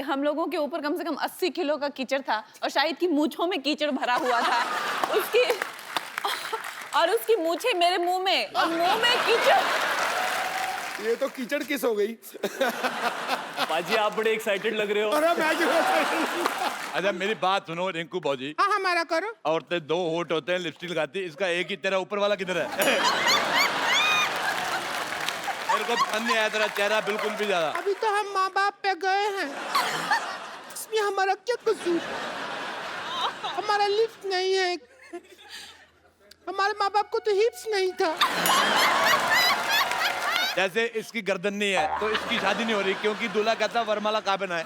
हम लोगों के ऊपर कम से कम 80 किलो का कीचड़ था और शाहिद की मूंछों में कीचड़ भरा हुआ था। उसकी मूंछें मेरे मुंह में और मुंह में कीचड़। ये तो कीचड़ किस हो गई। पाजी आप बड़े एक्साइटेड लग रहे हो। अरे मैं क्यों excited? अच्छा मेरी बात सुनो रिंकू बाजी। हाँ हमारा करो। औरतें 2 होठ होते हैं, लिपस्टिक लगाती है, इसका एक ही तेरा ऊपर वाला किधर है? मेरे को पसंद नहीं आया तेरा चेहरा बिल्कुल भी ज्यादा। अभी तो हम माँ बाप पे गए हैं, इसमें हमारा क्या कसूर? हमारा लिफ्ट नहीं है, हमारे माँ बाप को तो हिप्स नहीं था। जैसे इसकी गर्दन नहीं है तो इसकी शादी नहीं हो रही क्योंकि दूल्हा कहता वरमाला कहाँ पहना है।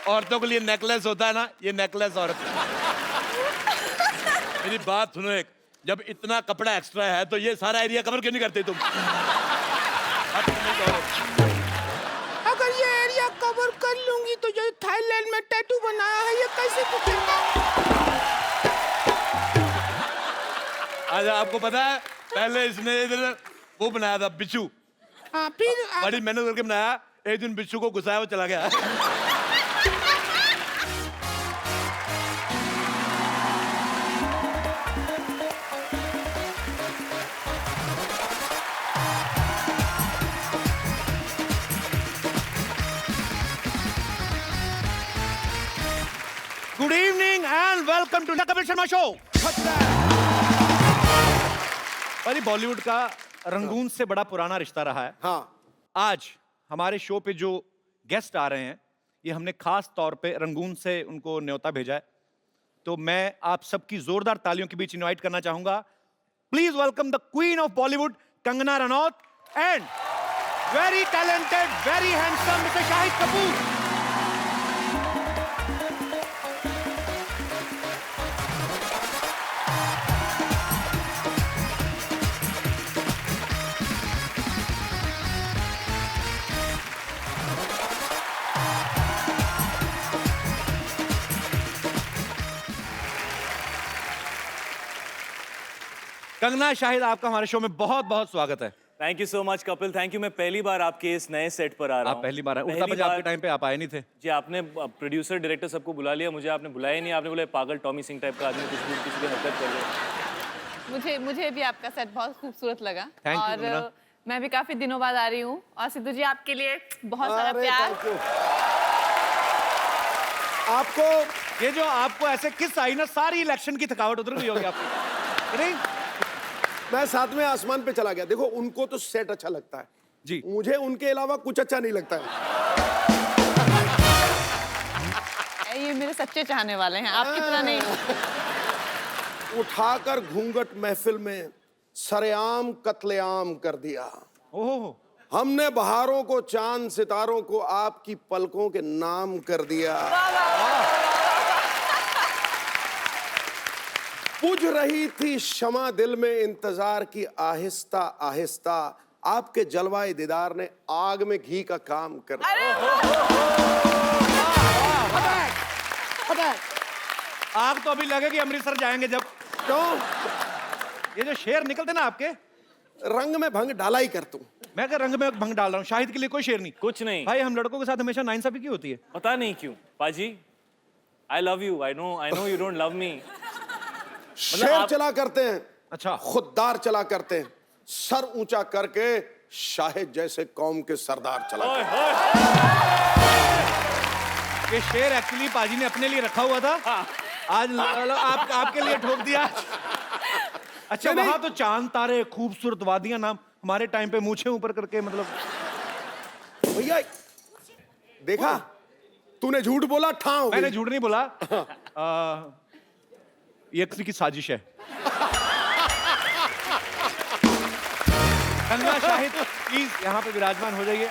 औरतों के लिए नेकलेस होता है ना, ये नेकलेस औरत। मेरी बात सुनो एक, जब इतना कपड़ा एक्स्ट्रा है तो ये सारा एरिया कवर क्यों नहीं करते तुम? अगर ये एरिया कवर कर लूंगी तो जो थाईलैंड में टैटू बनाया है ये कैसे दिखेगा? आज आपको पता है पहले इसने इधर वो बनाया था बिच्छू। हाँ फिर बड़ी मेहनत करके बनाया, एक दिन बिच्छू को घुसाया वो चला गया। Good evening and welcome to the Kapil Sharma show. भाई बॉलीवुड का रंगून से बड़ा पुराना रिश्ता रहा है। हाँ। आज हमारे शो पे जो गेस्ट आ रहे हैं ये हमने खास तौर पे रंगून से उनको न्योता भेजा है, तो मैं आप सबकी जोरदार तालियों के बीच इनवाइट करना चाहूंगा। Please welcome the queen of Bollywood Kangana Ranaut and very talented very handsome mister Shahid Kapoor. Kangana Shahid आपका हमारे शो में बहुत बहुत स्वागत है। Thank you so much Kapil, thank you. मैं पहली बार आपके इस नए सेट पर आ रहा हूँ। आप पहली बार आए, उड़ता पंजाब के टाइम पे आप आए नहीं थे जी। आपने प्रोड्यूसर डायरेक्टर सबको बुला लिया, मुझे आपने बुलाया नहीं। आपने बोला पागल टॉमी सिंह टाइप का आदमी कुछ भी किसी की हरकत कर रहे। मुझे भी आपका सेट बहुत खूबसूरत लगा। Thank you, और कंगना। मैं भी काफी दिनों बाद आ रही हूँ और सिद्धू जी आपके लिए बहुत सारा अरे प्यार। thank you। आपको ये जो आपको ऐसे किस आई ना, सारी इलेक्शन की थकावट उतर गई होगी आपकी। नहीं मैं साथ में आसमान पे चला गया। देखो उनको तो सेट अच्छा लगता है जी, मुझे उनके अलावा कुछ अच्छा नहीं लगता है। ये मेरे सच्चे चाहने वाले हैं, आपकी तरह नहीं। उठाकर घूंघट महफिल में सरेआम कत्लेआम कर दिया। ओहो हमने बहारों को चांद सितारों को आपकी पलकों के नाम कर दिया। बुझ रही थी शमा दिल में इंतजार की आहिस्ता आहिस्ता, आपके जलवाए दीदार ने आग में घी का काम कर दिया। आग तो अभी लगेगी अमृतसर जाएंगे जब। क्यों? ये जो शेर निकलते ना आपके, रंग में भंग डाला ही कर तू। मैं क्या रंग में भंग डाल रहा हूँ? शाहिद के लिए कोई शेर नहीं। कुछ नहीं भाई हम लड़कों के साथ हमेशा नाइंसाफी क्यों होती है? पता नहीं क्यों पाजी। आई love you, I know you don't love me. शेर चला करते हैं, अच्छा खुददार चला करते हैं, सर ऊंचा करके शाहिद जैसे कौम के सरदार चला करते हैं। ये शेर एक्चुअली पाजी ने अपने लिए रखा हुआ था। आज आपके लिए ठोक दिया। अच्छा नहीं, वहां तो चांद तारे खूबसूरत वादियां नाम, हमारे टाइम पे मूछें ऊपर करके मतलब। भैया देखा तूने झूठ बोला, ठाव मैंने झूठ नहीं बोला। ये किसी की साजिश है। कंगना शाहिद प्लीज यहाँ पे विराजमान हो जाइए।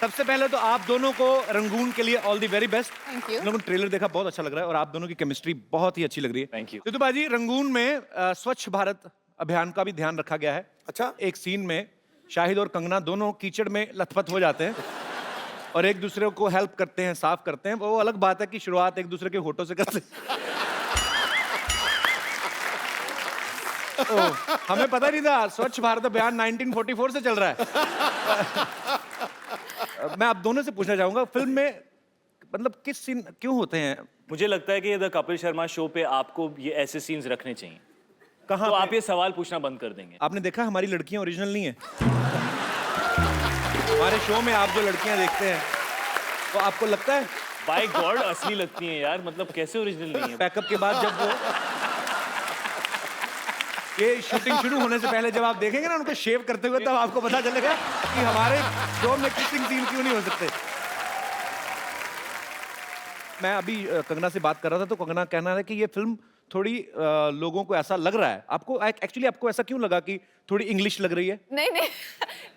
सबसे पहले तो आप दोनों को रंगून के लिए all the very best. Thank you. लोगों ने ट्रेलर देखा, बहुत अच्छा लग रहा है और आप दोनों की केमिस्ट्री बहुत ही अच्छी लग रही है। Thank you। सिद्धू बाजी रंगून में स्वच्छ भारत अभियान का भी ध्यान रखा गया है। अच्छा। एक सीन में शाहिद और कंगना दोनों कीचड़ में लथपथ हो जाते हैं और एक दूसरे को हेल्प करते हैं, साफ करते हैं। वो अलग बात है कि शुरुआत एक दूसरे के होठों से करते हैं। हमें पता नहीं था स्वच्छ भारत अभियान 1944 से चल रहा है। मैं आप दोनों से पूछना चाहूंगा, फिल्म में मतलब किस सीन क्यों होते हैं? मुझे लगता है कि द कपिल शर्मा शो पे आपको ये ऐसे सीन्स रखने चाहिए। कहाँ तो पे? आप ये सवाल पूछना बंद कर देंगे। आपने देखा हमारी लड़कियां ओरिजिनल नहीं है। हमारे शो में आप जो लड़कियां देखते हैं तो आपको लगता है बाय गॉड असली लगती हैं यार, मतलब कैसे ओरिजिनल नहीं है? पैकअप के बाद जब वो ये शूटिंग शुरू होने से पहले जब आप देखेंगे ना उनको शेव करते हुए, तब आपको पता चलेगा कि हमारे शो में किसिंग सीन क्यों नहीं हो सकते। मैं अभी कंगना से बात कर रहा था तो कंगना कहना है कि ये फिल्म थोड़ी लोगों को ऐसा लग रहा है, आपको एक्चुअली आपको ऐसा क्यों लगा कि थोड़ी इंग्लिश लग रही है? नहीं नहीं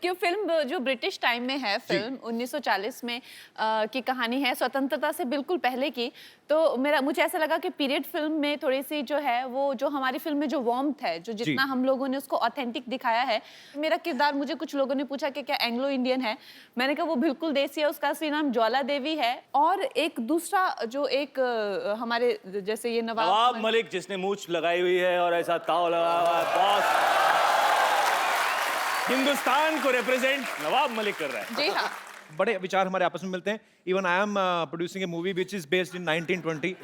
क्यों, फिल्म जो ब्रिटिश टाइम में है, फिल्म 1940 में की कहानी है, स्वतंत्रता से बिल्कुल पहले की। तो मुझे ऐसा लगा कि पीरियड फिल्म में थोड़ी सी जो है वो जो हमारी फिल्म में जो वार्मथ है, जो जितना हम लोगों ने उसको ऑथेंटिक दिखाया है। मेरा किरदार, मुझे कुछ लोगों ने पूछा कि क्या एंग्लो इंडियन है, मैंने कहा वो बिल्कुल देसी है, उसका असली नाम ज्वाला देवी है। और एक दूसरा जो एक हमारे जैसे ये नवाब मलिक जिसने मूंछ लगाई हुई है और ऐसा ताव लगा हुआ है, बॉस हिंदुस्तान को रिप्रेजेंट नवाब मलिक कर रहा है। जी हाँ, बड़े विचार हमारे आपस में मिलते हैं। Even I am producing A movie which is based in 1920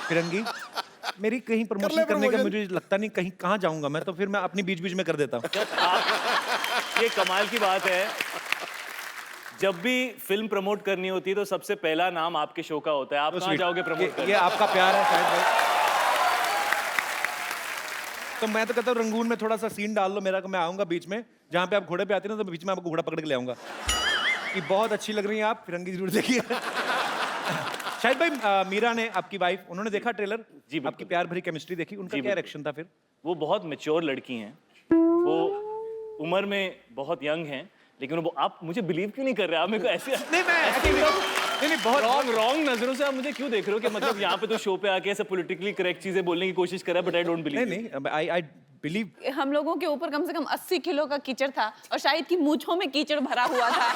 फिरंगी। मेरी कहीं प्रमोशन करने का मुझे लगता नहीं, कहीं कहाँ जाऊंगा मैं, तो फिर मैं अपनी बीच बीच में कर देता हूँ। ये कमाल की बात है, जब भी फिल्म प्रमोट करनी होती है तो सबसे पहला नाम आपके शो का होता है। आप कहाँ जाओगे प्रमोट करने? ये आपका प्यार है शायद भाई। तो मैं तो कहता हूँ रंगून में थोड़ा सा सीन डाल लो मेरा, मैं आऊंगा बीच में, जहाँ पे आप घोड़े पे आते हैं ना, तो बीच में आपको घोड़ा पकड़ के ले आऊंगा कि बहुत अच्छी लग रही हैं आप, फिरंगी जरूर देखिए। शायद भाई मीरा ने, आपकी वाइफ, उन्होंने देखा ट्रेलर? जी, आपकी प्यार भरी केमिस्ट्री देखी, उनका क्या रिएक्शन था फिर? वो बहुत मैच्योर लड़की हैं, वो उम्र में बहुत यंग हैं, लेकिन वो आप मुझे बिलीव क्यों नहीं कर रहे? आप मेरे को ऐसे नहीं, मैं नहीं बहुत रॉन्ग नजरों से आप मुझे क्यों देख रहे हो कि मतलब यहाँ पे तो शो पे आके ऐसे पॉलिटिकली करेक्ट चीजें बोलने की कोशिश कर रहा है, बट आई डोंट बिलीव। नहीं, आई बिलीव। हम लोगों के ऊपर कम से कम 80 किलो का कीचड़ था और शाहिद की मूंछों में कीचड़ भरा हुआ था,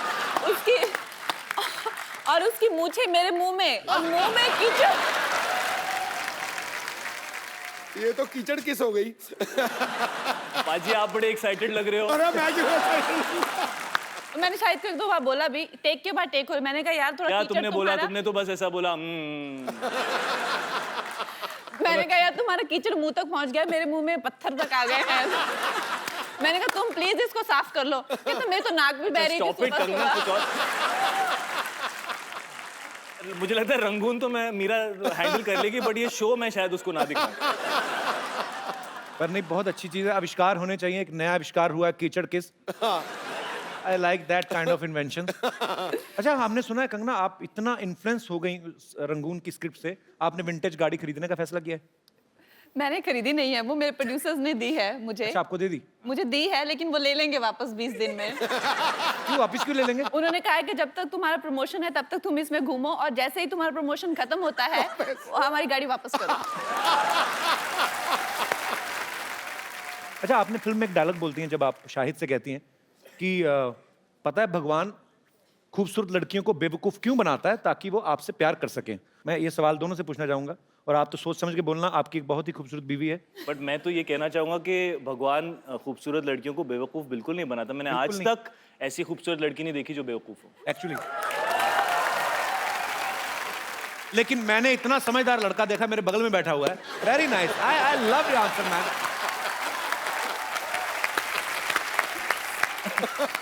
उसकी मूंछें मेरे मुंह में और मुंह में कीचड़। ये तो कीचड़ किस हो गई? पाजी आप बड़े एक्साइटेड लग रहे हो। अरे मैं क्यों excited? मैंने शाहिद को 1-2 बार बोला भी, टेक के बाद टेक हो, मैंने कहा यार थोड़ा क्या कीचड़ तुमने बोला? तुम्हारा, तुमने तो बस ऐसा बोला मैंने कहा यार तुम्हारा कीचड़ मुंह तक पहुंच गया, मेरे मुंह में पत्थर तक आ गए हैं। मैंने कहा तुम प्लीज इसको साफ कर लो। कहता मेरे तो नाक भी बह रही थी Stop it, सुबह कंगना, सुबह। कुछ और। मुझे लगता है रंगून तो मैं मीरा हैंडल कर लेगी, बट ये शो मैं शायद उसको ना दिखाऊं। पर नहीं, बहुत अच्छी चीज है, आविष्कार होने चाहिए। एक नया आविष्कार हुआ है कीचड़ किस। I like that kind of invention. अच्छा, हमने सुना है कंगना आप इतना इन्फ्लुएंस हो गई रंगून की स्क्रिप्ट से, आपने विंटेज गाड़ी खरीदने का फैसला किया है? मैंने खरीदी नहीं है, वो मेरे प्रोड्यूसर्स ने दी है मुझे। अच्छा, आपको दे दी? मुझे दी है, लेकिन वो ले लेंगे वापस 20 दिन में। क्यों वापस क्यों ले लेंगे? उन्होंने कहा है कि जब तक तुम्हारा प्रमोशन है तब तक तुम इसमें घूमो, और जैसे ही तुम्हारा प्रमोशन खत्म होता है हमारी गाड़ी वापस करो। अच्छा, आपने फिल्म में एक डायलॉग बोलती हैं जब आप शाहिद से कहती हैं कि पता है भगवान खूबसूरत लड़कियों को बेवकूफ़ क्यों बनाता है? ताकि वो आपसे प्यार कर सकें। मैं ये सवाल दोनों से पूछना चाहूंगा, और आप तो सोच समझ के बोलना, आपकी एक बहुत ही खूबसूरत बीवी है। बट मैं तो ये कहना चाहूंगा कि भगवान खूबसूरत लड़कियों को बेवकूफ बिल्कुल नहीं बनाता। मैंने आज नहीं। तक ऐसी खूबसूरत लड़की नहीं देखी जो बेवकूफ हो। एक्चुअली लेकिन मैंने इतना समझदार लड़का देखा, मेरे बगल में बैठा हुआ है। Very nice, I love your answer man.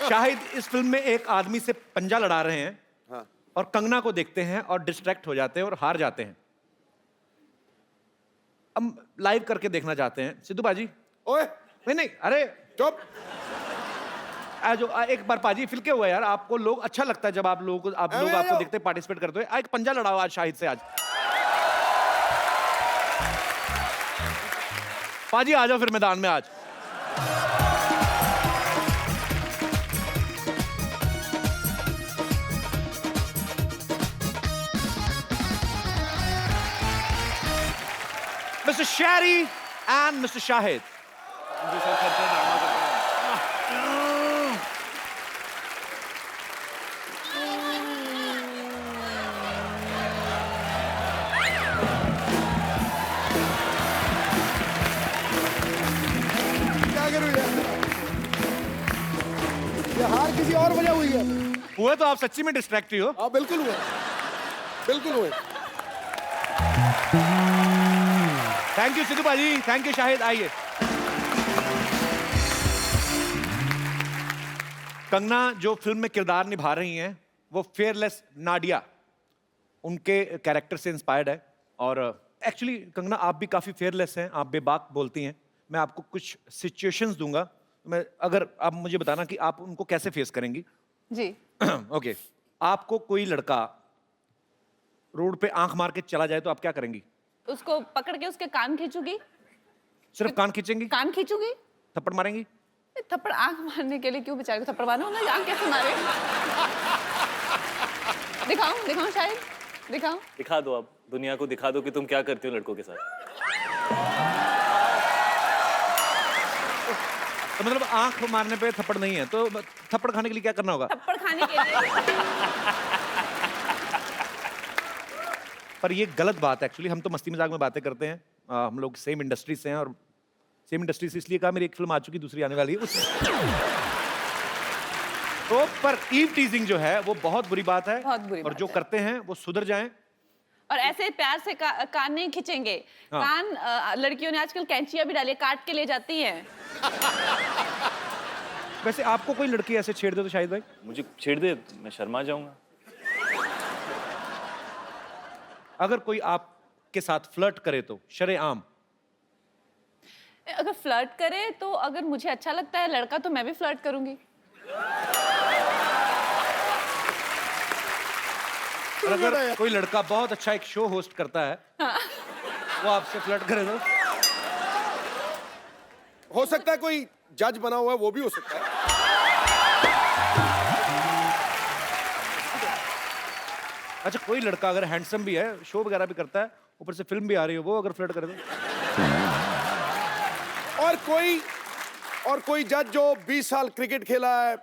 Shahid इस फिल्म में एक आदमी से पंजा लड़ा रहे हैं, हाँ। और कंगना को देखते हैं और डिस्ट्रैक्ट हो जाते हैं और हार जाते हैं। हम लाइव करके देखना चाहते हैं। सिद्धू पाजी, ओए नहीं, अरे चुप। एक बार पाजी फिल के हुआ यार, आपको लोग अच्छा लगता है जब आप लोग आपको देखते पार्टिसिपेट करते हुए। एक पंजा लड़ाओ आज शाहिद से। आज पाजी आ जाओ फिर मैदान में आज। Mr. Shari and Mr. Shahid. ये हार किसी और वजह हुई है। हुए तो आप सच्ची में डिस्ट्रैक्ट ही हो। हाँ बिल्कुल हुए, बिल्कुल हुए। थैंक यू सिद्धू भाजी, थैंक यू शाहिद। आइए। कंगना जो फिल्म में किरदार निभा रही हैं वो फेयरलेस नाडिया उनके कैरेक्टर से इंस्पायर्ड है। और एक्चुअली कंगना आप भी काफी फेयरलेस हैं, आप बेबाक बोलती हैं। मैं आपको कुछ सिचुएशंस दूंगा, मैं अगर आप मुझे बताना कि आप उनको कैसे फेस करेंगी। जी। ओके आपको कोई लड़का रोड पे आंख मार के चला जाए तो आप क्या करेंगी? उसको पकड़ के उसके कान खींचूगी। सिर्फ कान खींचेंगी? कान खींचूगी। थप्पड़ मारेंगी? थप्पड़ आंख मारने के लिए क्यों बेचारे को थप्पड़ मारना होगा? आंख कैसे मारे? दिखाऊं दिखाऊं शायद दिखाऊं। दिखा दो, आप दुनिया को दिखा दो कि तुम क्या करती हो लड़कों के साथ। तो मतलब आंख मारने पे थप्पड़ नहीं है, तो थप्पड़ खाने के लिए क्या करना होगा? थप्पड़ खाने के लिए। पर ये गलत बात है एक्चुअली। हम तो मस्ती मजाक में बातें करते हैं, हम लोग सेम इंडस्ट्री से हैं। और सेम इंडस्ट्री से इसलिए कहा, मेरी एक फिल्म आ चुकी, दूसरी आने वाली है उस तो पर ईव टीजिंग जो है वो बहुत बुरी बात है। बहुत बुरी और बात जो है। करते हैं वो सुधर जाएं। और ऐसे प्यार से कान नहीं खींचेंगे। हाँ। कान लड़कियों ने आजकल कैंचियां भी डाली है, काट के ले जाती हैं। वैसे आपको कोई लड़की ऐसे छेड़ दे तो शाहिद भाई? मुझे छेड़ दे, मैं शर्मा जाऊंगा। अगर कोई आपके साथ फ्लर्ट करे तो शरेआम? अगर फ्लर्ट करे तो अगर मुझे अच्छा लगता है लड़का तो मैं भी फ्लर्ट करूंगी। और अगर कोई लड़का बहुत अच्छा एक शो होस्ट करता है, वो आपसे फ्लर्ट करे तो? हो सकता है कोई जज बना हुआ है, वो भी हो सकता है। अच्छा कोई लड़का अगर हैंडसम भी है, शो वगैरह भी करता है, ऊपर से फिल्म भी आ रही हो, वो अगर फ्लर्ट करे तो? और कोई जज जो 20 साल क्रिकेट खेला है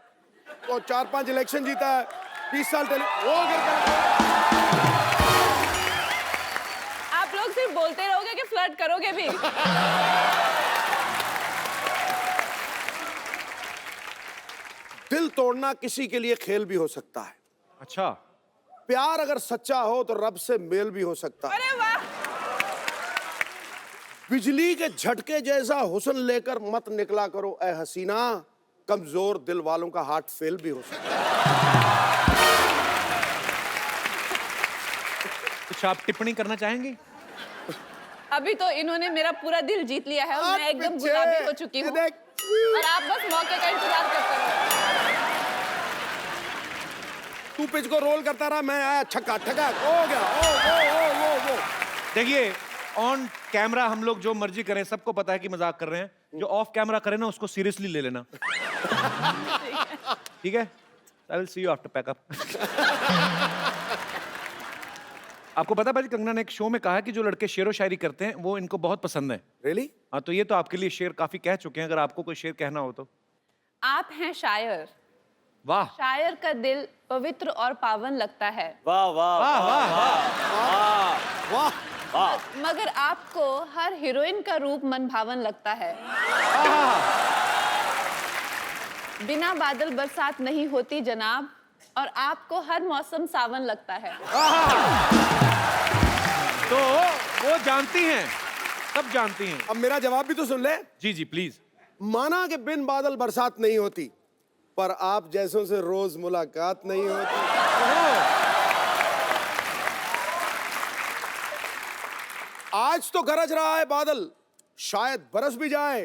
और 4-5 इलेक्शन जीता है, 20 साल वो अगर आप लोग सिर्फ बोलते रहोगे कि फ्लर्ट करोगे भी। दिल तोड़ना किसी के लिए खेल भी हो सकता है। अच्छा। प्यार अगर सच्चा हो तो रब से मेल भी हो सकता है। अरे वाह। बिजली के झटके जैसा हुस्न लेकर मत निकला करो ए हसीना, कमजोर दिल वालों का हार्ट फेल भी हो सकता है। कुछ आप टिप्पणी करना चाहेंगे? अभी तो इन्होंने मेरा पूरा दिल जीत लिया है और मैं एकदम गुलाबी हो चुकी हूँ और आप बस मौके का इंतजार करते रहो। तू पिच को रोल करता रहा, मैं आया छक्का ठका हो गया। ओ। देखिए ऑन कैमरा हम लोग जो मर्जी करें, सबको पता है कि मजाक कर रहे हैं। जो ऑफ कैमरा करे ना उसको सीरियसली ले लेना। ठीक है? I will see you after pack up. आपको पता है भाई, कंगना ने एक शो में कहा है कि जो लड़के शेरो शायरी करते हैं वो इनको बहुत पसंद है। रियली? हाँ, तो ये तो आपके लिए शेर काफी कह चुके हैं, अगर आपको कोई शेर कहना हो तो। आप हैं शायर, वाह शायर का दिल पवित्र और पावन लगता है, वाह वाह वाह वाह वाह। वाह मगर आपको हर हीरोइन का रूप मनभावन लगता है। बिना बादल बरसात नहीं होती जनाब, और आपको हर मौसम सावन लगता है। तो वो जानती हैं, सब जानती हैं। अब मेरा जवाब भी तो सुन ले। जी जी प्लीज। माना कि बिन बादल बरसात नहीं होती, पर आप जैसों से रोज मुलाकात नहीं होती। आज तो गरज रहा है बादल, शायद बरस भी जाए।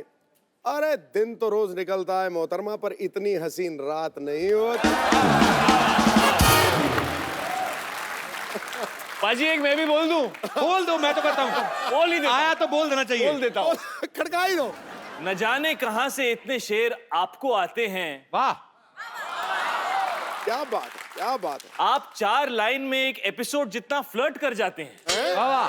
अरे दिन तो रोज निकलता है मोहतरमा, पर इतनी हसीन रात नहीं होती। पाजी एक मैं भी बोल दूं? बोल दो, मैं तो करता हूँ। बोल ही देता हूं। आया तो बोल देना चाहिए। बोल देता हूँ। खड़का ही दो। न जाने कहां से इतने शेर आपको आते हैं। वाह क्या बात है, क्या बात है। आप 4 लाइन में एक एपिसोड जितना फ्लर्ट कर जाते हैं। वाह वाह।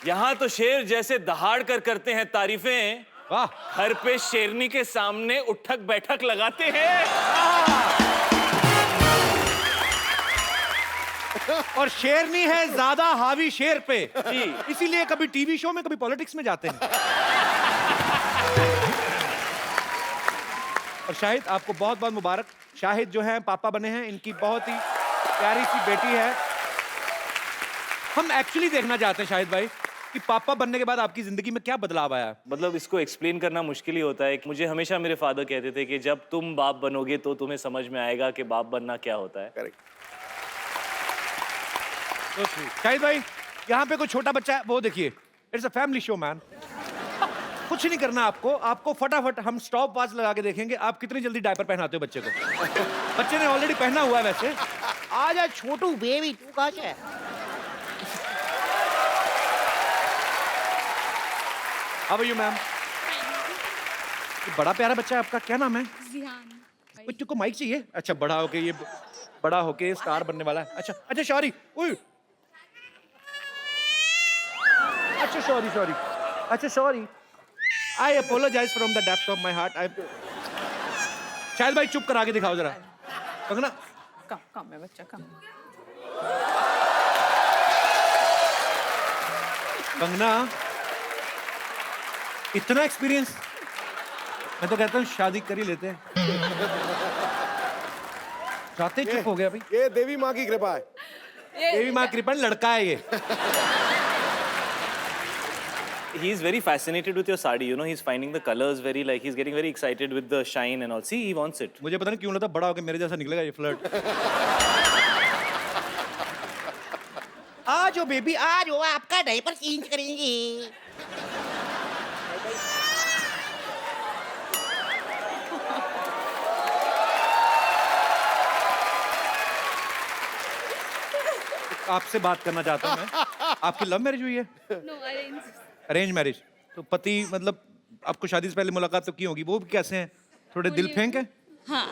यहाँ तो शेर जैसे दहाड़ कर करते हैं तारीफें, वाह। घर पे शेरनी के सामने उठक बैठक लगाते हैं। और शेरनी है ज्यादा हावी शेर पे, जी। इसीलिए कभी टीवी शो में कभी पॉलिटिक्स में जाते हैं। और शाहिद आपको बहुत बहुत मुबारक। शाहिद जो है पापा बने हैं, इनकी बहुत ही प्यारी सी बेटी है। हम एक्चुअली देखना चाहते हैं शाहिद भाई कि पापा बनने के बाद आपकी जिंदगी में क्या बदलाव आया। मतलब इसको एक्सप्लेन करना मुश्किल ही होता है। मुझे हमेशा मेरे फादर कहते थे कि जब तुम बाप बनोगे तो तुम्हें समझ में आएगा कि बाप बनना क्या होता है। करेक्ट। शाहिद भाई यहाँ पे कोई छोटा बच्चा है, वो देखिए, it's a family show man. कुछ नहीं करना आपको, आपको फटाफट हम स्टॉप वॉच लगा के देखेंगे आप कितनी जल्दी डायपर पहनाते हो बच्चे को। बच्चे ने ऑलरेडी पहना हुआ है वैसे। आजा छोटू बेबी, तू कहाँ से है? How are you ma'am? बड़ा प्यारा बच्चा है आपका, क्या नाम है? जिहान। तुमको माइक चाहिए? अच्छा, बड़ा होके स्टार बनने वाला है। अच्छा अच्छा, सॉरी। अच्छा सॉरी। अच्छा sorry, I apologise from the depth of my heart. आई शाहिद भाई चुप करा के दिखाओ जरा। कंगना कम है बच्चा, कम। कंगना, इतना एक्सपीरियंस, मैं तो कहता हूँ शादी कर ही लेते हैं। चाहते चुप हो गया भाई। ये देवी माँ की कृपा है। देवी माँ कृपा, लड़का है ये। He is very fascinated with your sari. You know, he's finding the colors very like he's getting very excited with the shine and all. See, he wants it. मुझे पता नहीं क्यों लगता बड़ा होकर मेरे जैसा निकलेगा ये फ्लर्ट। आ जाओ बेबी, आ जाओ, आपका डायपर चेंज करेंगे। आपसे बात करना चाहता हूँ मैं। आपकी लव मैरिज हुई है? No, arranged. Arrange marriage. तो पति मतलब आपको शादी से पहले मुलाकात तो की होगी, वो भी कैसे हैं? थोड़े दिल फेंक है? हाँ।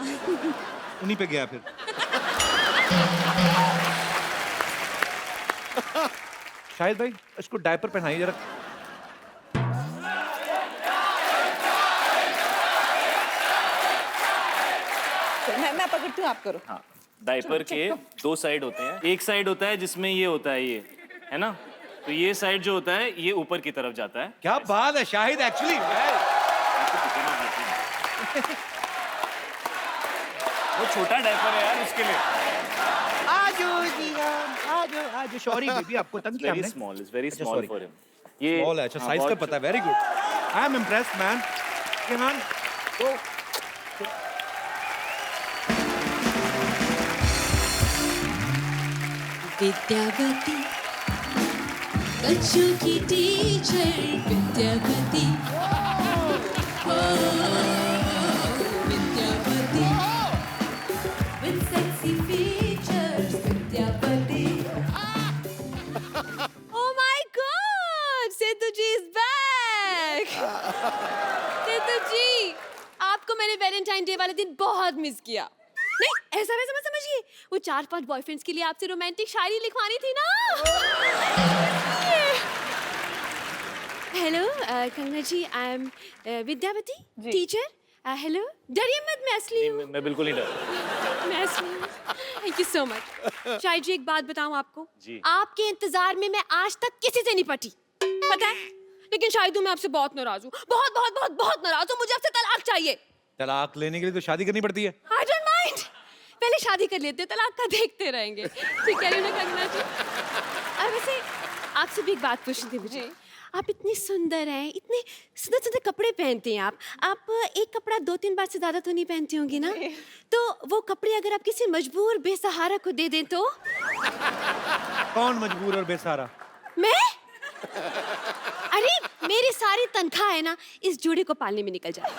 उन्हीं पे गया फिर। शाहिद भाई इसको डायपर पहनाइए जरा। मैं पकड़ती हूँ, आप करो। हाँ, डायपर के दो साइड होते हैं। एक साइड होता है जिसमें ये होता है, ये है ना, तो ये साइड जो होता है ये ऊपर की तरफ जाता है। क्या बात है शाहिद, एक्चुअली वो छोटा डायपर है यार, उसके लिए। आ जाओ जिहान, आ जाओ, आ जाओ। सॉरी बेबी, आपको तंग किया वेरी हमने? स्मॉल, इज वेरी अच्छा, स्मॉल sorry. For him. ये स्मॉल है, अच्छा हाँ, साइज का बहुत पता है, very good. I am impressed man. Okay man, go. Vidyavati, बच्चों की टीचर विद्यावती। ओ, Vidyavati, with sexy features Vidyavati. Oh my God, Setu ji is back। Setu ji, आपको मैंने वैलेंटाइन डे वाले दिन बहुत मिस किया। नहीं, ऐसा वैसा मत समझिए, वो 4-5 बॉयफ्रेंड्स के लिए आपसे रोमांटिक शायरी लिखवानी थी ना। Hello Kangana ji, I am Vidyavati, teacher. Hello, डरिए मत, मैं असली हूँ। मैं बिल्कुल नहीं डर। मैं असली हूँ। Thank you so much. शायद जी एक बात बताऊँ आपको, जी। आपके इंतजार में मैं आज तक किसी से नहीं पटी, पता है? लेकिन शायद मैं आपसे बहुत नाराज हूँ, बहुत बहुत बहुत बहुत नाराज हूँ। मुझे आपसे तलाक चाहिए। तलाक लेने के लिए तो शादी करनी पड़ती है। I don't mind. पहले शादी कर लेते, तलाक का देखते रहेंगे। ठीक है ना कंगना जी? और वैसे आपसे भी एक बात पूछनी थी मुझे। आप इतनी सुंदर हैं, इतने सुंदर सुंदर कपड़े पहनते हैं आप एक कपड़ा 2-3 बार से ज्यादा तो नहीं पहनती होंगी ना? तो वो कपड़े अगर आप किसी मजबूर बेसहारा को दे दें तो? कौन मजबूर और बेसहारा? मैं? अरे मेरी सारी तनख्वाह है ना इस जोड़े को पालने में निकल जाए।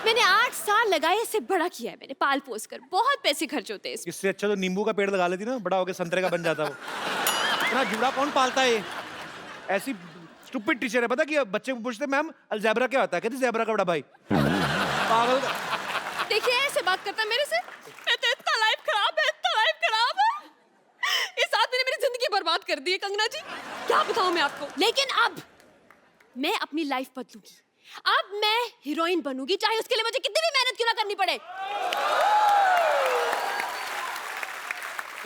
मैंने 8 साल लगाए, इसे बड़ा किया है मैंने, पाल पोस कर। बहुत पैसे खर्च होते हैं इसमें। इससे अच्छा तो नींबू का पेड़ लगा लेती ना, बड़ा होके संतरे का बन जाता वो। इतना जुड़ा कौन पालता है ये? ऐसी स्टूपिड टीचर है, पता कि बच्चे को पूछते मैम अलजेब्रा क्या होता है, कहती ज़ेब्रा का बड़ा भाई। पागल। देखिए ऐसे बात करता मेरे से। मैं तो इतना लाइफ खराब है, इतना लाइफ खराब है। इस आदमी ने मेरी जिंदगी बर्बाद कर दी है कंगना जी, क्या बताऊं मैं आपको। लेकिन अब मैं अपनी लाइफ बदलूंगी। अब मैं हीरोइन बनूंगी, चाहे उसके लिए मुझे कितनी भी मेहनत क्यों ना करनी पड़े।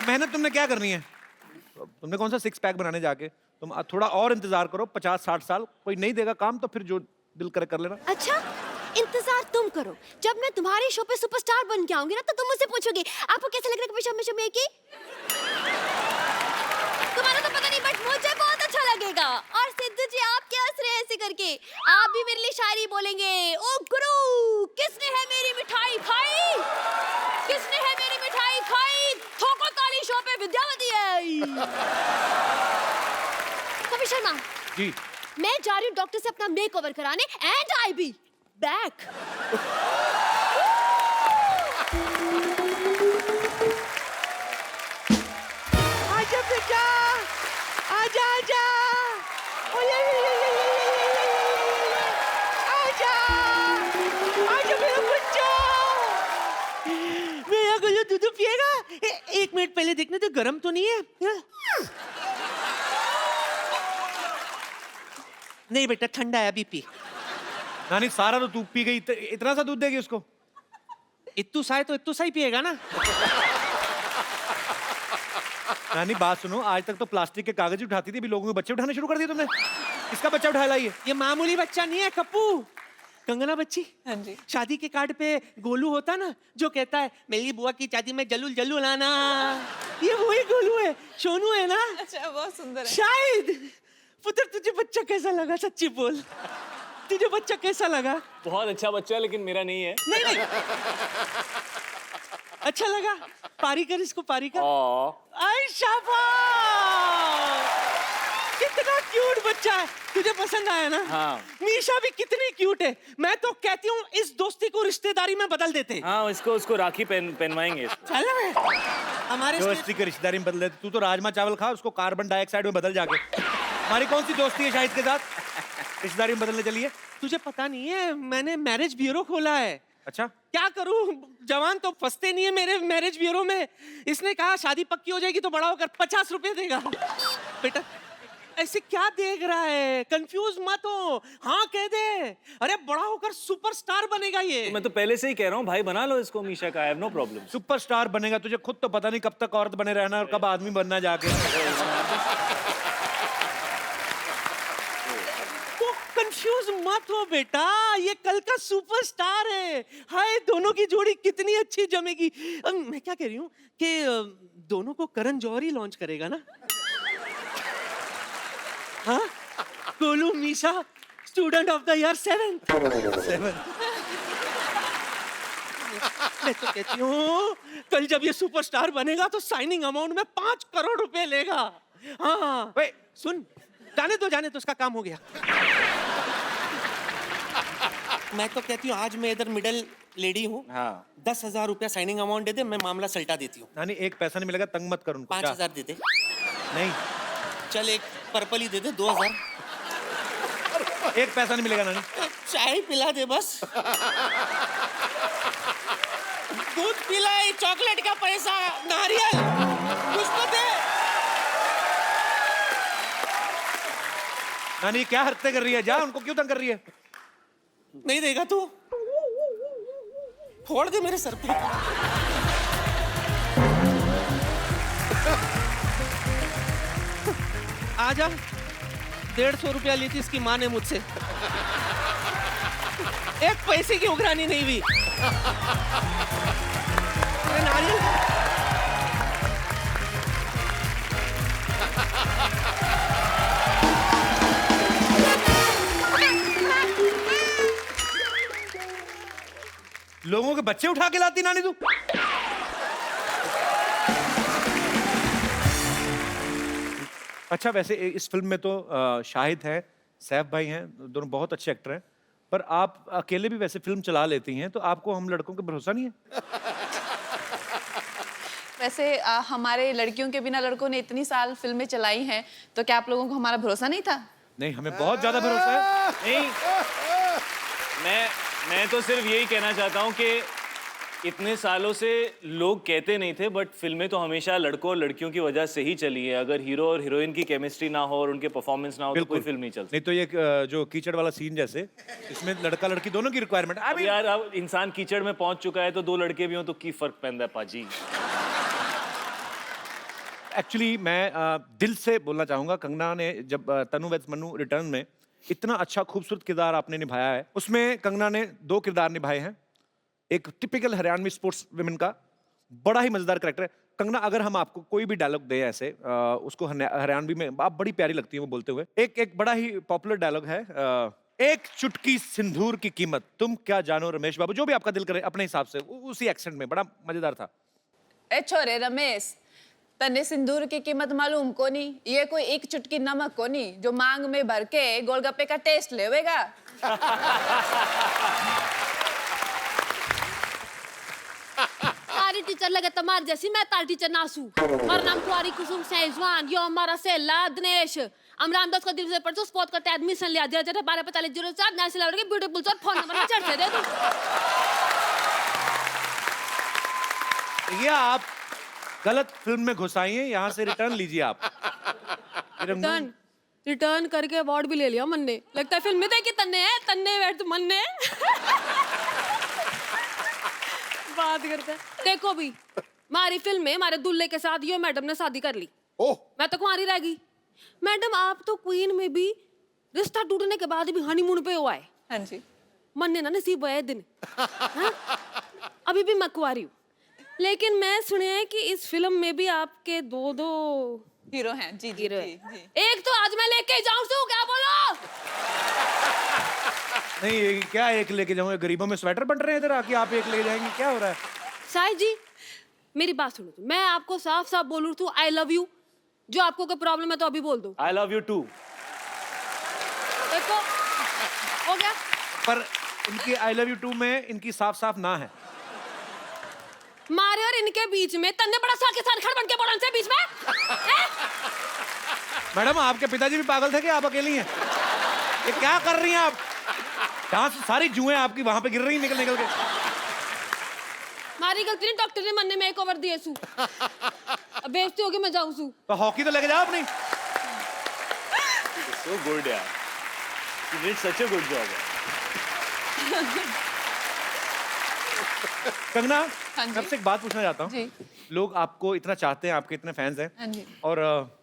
मेहनत तुमने क्या करनी है? तुमने कौन सा 6 पैक बनाने जाके? तुम थोड़ा और इंतजार करो, 50-60 साल कोई नहीं देगा काम तो फिर जो दिल करे कर लेना। अच्छा, इंतजार तुम करो, जब मैं तुम्हारे शो पे सुपरस्टार बन के आऊंगी ना तो तुम मुझसे पूछोगी आपको कैसा लग रहा है कभी शम्मी शम्मी की? तुम्हारा तो पता नहीं बट मुझे बहुत अच्छा लगेगा। और सिद्धू जी आप क्या हंस रहे हैं ऐसे करके? आप भी मेरे लिए शायरी बोलेंगे। ओ गुरु किसने है मेरी मिठाई खाई? किसने है मेरी मिठाई खाई? ठोको ताली शो पे विद्यावती आई। कवि शर्मा जी मैं जा रही हूँ डॉक्टर से अपना मेकओवर कराने एंड आई बी बैक। आजा बेटा, आजा आजा, ओले आजा, आजा मेरा बच्चा, मेरा गुल्लू दूध पिएगा? एक मिनट पहले देखने तो गर्म तो नहीं है? नहीं बेटा ठंडा है अभी पी। नानी सारा तो तू पी गई, इतना सा दूध देगी उसको? इत्तू सा है तो इत्तू सा ही पिएगा ना। नानी बात सुनो, आज तक तो प्लास्टिक के कागज ही उठाती थी, अभी लोगों के बच्चे उठाने शुरू कर दिए तुमने। इसका बच्चा उठा लाइए। ये मामूली बच्चा नहीं है कप्पू, कंगना बच्ची। हाँ जी। शादी के कार्ड पे गोलू होता ना जो कहता है मेरी बुआ की शादी में जल्लू जल्लू लाना, ये वही गोलू है, सोनू है ना। अच्छा बहुत सुंदर है। शायद पुत्र तुझे बच्चा कैसा लगा? सच्ची बोल, तुझे बच्चा कैसा लगा? बहुत अच्छा बच्चा है लेकिन मेरा नहीं है। नहीं नहीं अच्छा लगा? पारी कर इसको, पारी कर। आई शाबाश, कितना क्यूट बच्चा है। तुझे पसंद आया ना? हाँ। मीशा भी कितनी क्यूट है। मैं तो कहती हूँ इस दोस्ती को रिश्तेदारी में बदल देते। हाँ उसको राखी पहनवाएंगे इसको। चल ना हमारे दोस्ती के रिश्तेदारी में बदल देते। तू तो राजमा चावल खा, उसको कार्बन डाइऑक्साइड में बदल जाके। हमारी कौन सी दोस्ती है शाहिद के साथ रिश्तेदारी में बदलने चलिए? तुझे पता नहीं है मैंने मैरिज ब्यूरो खोला है। अच्छा क्या करूं, जवान तो फंसते नहीं है मेरे मैरिज ब्यूरो में। इसने कहा शादी पक्की हो जाएगी तो बड़ा होकर 50 रुपए देगा। बेटा ऐसे क्या देख रहा है, कंफ्यूज मत हो, हाँ कह दे। अरे बड़ा होकर सुपरस्टार बनेगा ये। मैं तो पहले से ही कह रहा हूँ भाई बना लो इसको मीशा का, I have no problem. Superstar बनेगा, तुझे खुद तो पता नहीं कब तक औरत बने रहना और कब आदमी बनना जाके। तो कंफ्यूज मत हो बेटा, ये कल का सुपरस्टार है। हाय दोनों की जोड़ी कितनी अच्छी जमेगी। मैं क्या कह रही हूँ कि दोनों को करण जौहर ही लॉन्च करेगा ना? हाँ Golu Misha student of the year 7th। मैं तो कहती हूँ कल जब ये सुपरस्टार बनेगा तो साइनिंग अमाउंट में 5 करोड़ रुपए लेगा। हाँ वे सुन, जाने तो उसका काम हो गया। मैं तो कहती हूँ आज मैं इधर मिडिल लेडी हूँ। हाँ 10,000 रुपया साइनिंग अमाउंट दे दे, मैं मामला सल्टा देती हूँ। नानी एक पैसा नहीं मिलेगा, तंग मत कर उनको। 5,000 दे दे। नहीं चल एक पर्पल ही दे दे 2,000। एक पैसा नहीं मिलेगा नानी। चाय पिला दे बस। दूध पिलाए, चॉकलेट का पैसा, नारियल कुछ तो दे। नानी क्या हरकतें कर रही है? जा, उनको क्यों तंग कर रही है? नहीं देगा तू? फोड़ दे मेरे सर पे। आजा, 150 रुपया ली थी इसकी माँ ने मुझसे, एक पैसे की उघरानी नहीं हुई। अरे नारियल लोगों के बच्चे उठा के लाती नानी तू। अच्छा वैसे इस फिल्म में तो शाहिद हैं, सैफ भाई हैं, दोनों बहुत अच्छे एक्टर हैं, पर आप अकेले भी वैसे फिल्म चला लेती हैं, तो आपको हम लड़कों पे भरोसा नहीं है? वैसे हमारे लड़कियों के बिना लड़कों ने इतनी साल फिल्में चलाई हैं, तो क्या आप लोगों को हमारा भरोसा नहीं था? नहीं, हमें बहुत ज्यादा भरोसा है। नहीं, मैं तो सिर्फ यही कहना चाहता हूँ कि इतने सालों से लोग कहते नहीं थे, बट फिल्में तो हमेशा लड़कों और लड़कियों की वजह से ही चली है। अगर हीरो और हीरोइन की केमिस्ट्री ना हो और उनके परफॉर्मेंस ना हो तो कोई फिल्म नहीं चलती। नहीं तो ये जो कीचड़ वाला सीन जैसे, इसमें लड़का लड़की दोनों की रिक्वायरमेंट। अब यार अब इंसान कीचड़ में पहुंच चुका है तो दो लड़के भी हों तो की फर्क पैंदा है पाजी। एक्चुअली मैं दिल से बोलना चाहूंगा, कंगना ने जब तनु वेड्स मन्नू रिटर्न में इतना अच्छा खूबसूरत किरदार आपने निभाया है। उसमें कंगना ने 2 किरदार निभाए हैं। एक टिपिकल हरियाणवी स्पोर्ट्स वुमेन का बड़ा ही मजेदार कैरेक्टर है। कंगना, अगर हम आपको कोई भी डायलॉग दें ऐसे उसको हरियाणवी में, आप बड़ी प्यारी लगती है वो बोलते हुए। एक बड़ा ही पॉपुलर डायलॉग है, एक चुटकी सिंदूर की कीमत तुम क्या जानो रमेश बाबू, जो भी आपका दिल करे अपने हिसाब से, उसी एक्सेंट में, बड़ा मजेदार था। ए छोरे रमेश, तने सिंदूर की कीमत मालूम कोनी? ये कोई एक चुटकी नमक कोनी जो मांग में भर के गोलगप्पे का टेस्ट लेवेगा। तारी टीचर लगे तमार जैसी, मैं तारी टीचर नासू। मेरा नाम कुआरी कुसुम सेजवान, यो हमारा सेला दिनेश। हम रामदास का दिल से परसों स्पॉट करते एडमिशन लिया, 124504 नेशनल लेवल के ब्यूटीफुल सर फोन नंबर में चढ़ दे तू। ये आप गलत फिल्म में घुसाइए, यहाँ से रिटर्न लीजिए आप। रिटर्न करके अवार्ड भी ले लिया मन ने। लगता है फिल्म में देखी तन्ने है, तन्ने बैठ मन ने। बात करते हैं। देखो भी, हमारी फिल्म में हमारे दूल्हे के साथ यो मैडम ने शादी कर ली। ओह, मैं तो कुंवारी रह गई। मैडम, आप तो क्वीन में भी रिश्ता टूटने के बाद भी हनीमून पे हुआ है। हाँ जी। मन ने ना नसीब हुआ है दिन। हाँ? अभी भी मैं कुंवारी हूँ, लेकिन मैं सुने हैं कि इस फिल्म में भी आपके 2 हीरो हैं। जी जी हीरो जी, हैं। जी। एक तो आज मैं लेके जाऊँ सू, क्या बोलो? नहीं, ये क्या एक लेके जाऊंगा? गरीबों में स्वेटर बन रहे हैं इधर आके, आप एक लेके जाएंगे? क्या हो रहा है? साहिब जी, मेरी बात सुनो। मैं आपको साफ साफ बोलूँ तो आई लव यू। जो आपको कोई प्रॉब्लम है तो अभी बोल दो। I love you too. देखो, हो गया। पर इनकी आई लव यू टू में इनकी साफ साफ ना है। मारे और इनके बीच में तन्ने बड़ा सा किसान खड़ बन के बोलन से बीच में हैं? मैडम, आपके पिताजी भी पागल थे कि आप अकेली हैं? ये क्या कर रही हैं आप? जहाँ से सारी जुएं आपकी वहां पे गिर रही निकल निकल के। मारी गलती नहीं, डॉक्टर ने मन ने मेक ओवर दिए सू। अब बेइज्जती होगी, मैं जाऊँ सू। तो हॉकी तो लेके जाओ अपनी। So good यार। You did such a good job। Kangana, हाँ जी। मैं आपसे एक बात पूछना चाहता हूँ। जी। लोग आपको इतना चाहते हैं, आपके इतने फैंस हैं। हाँ जी। और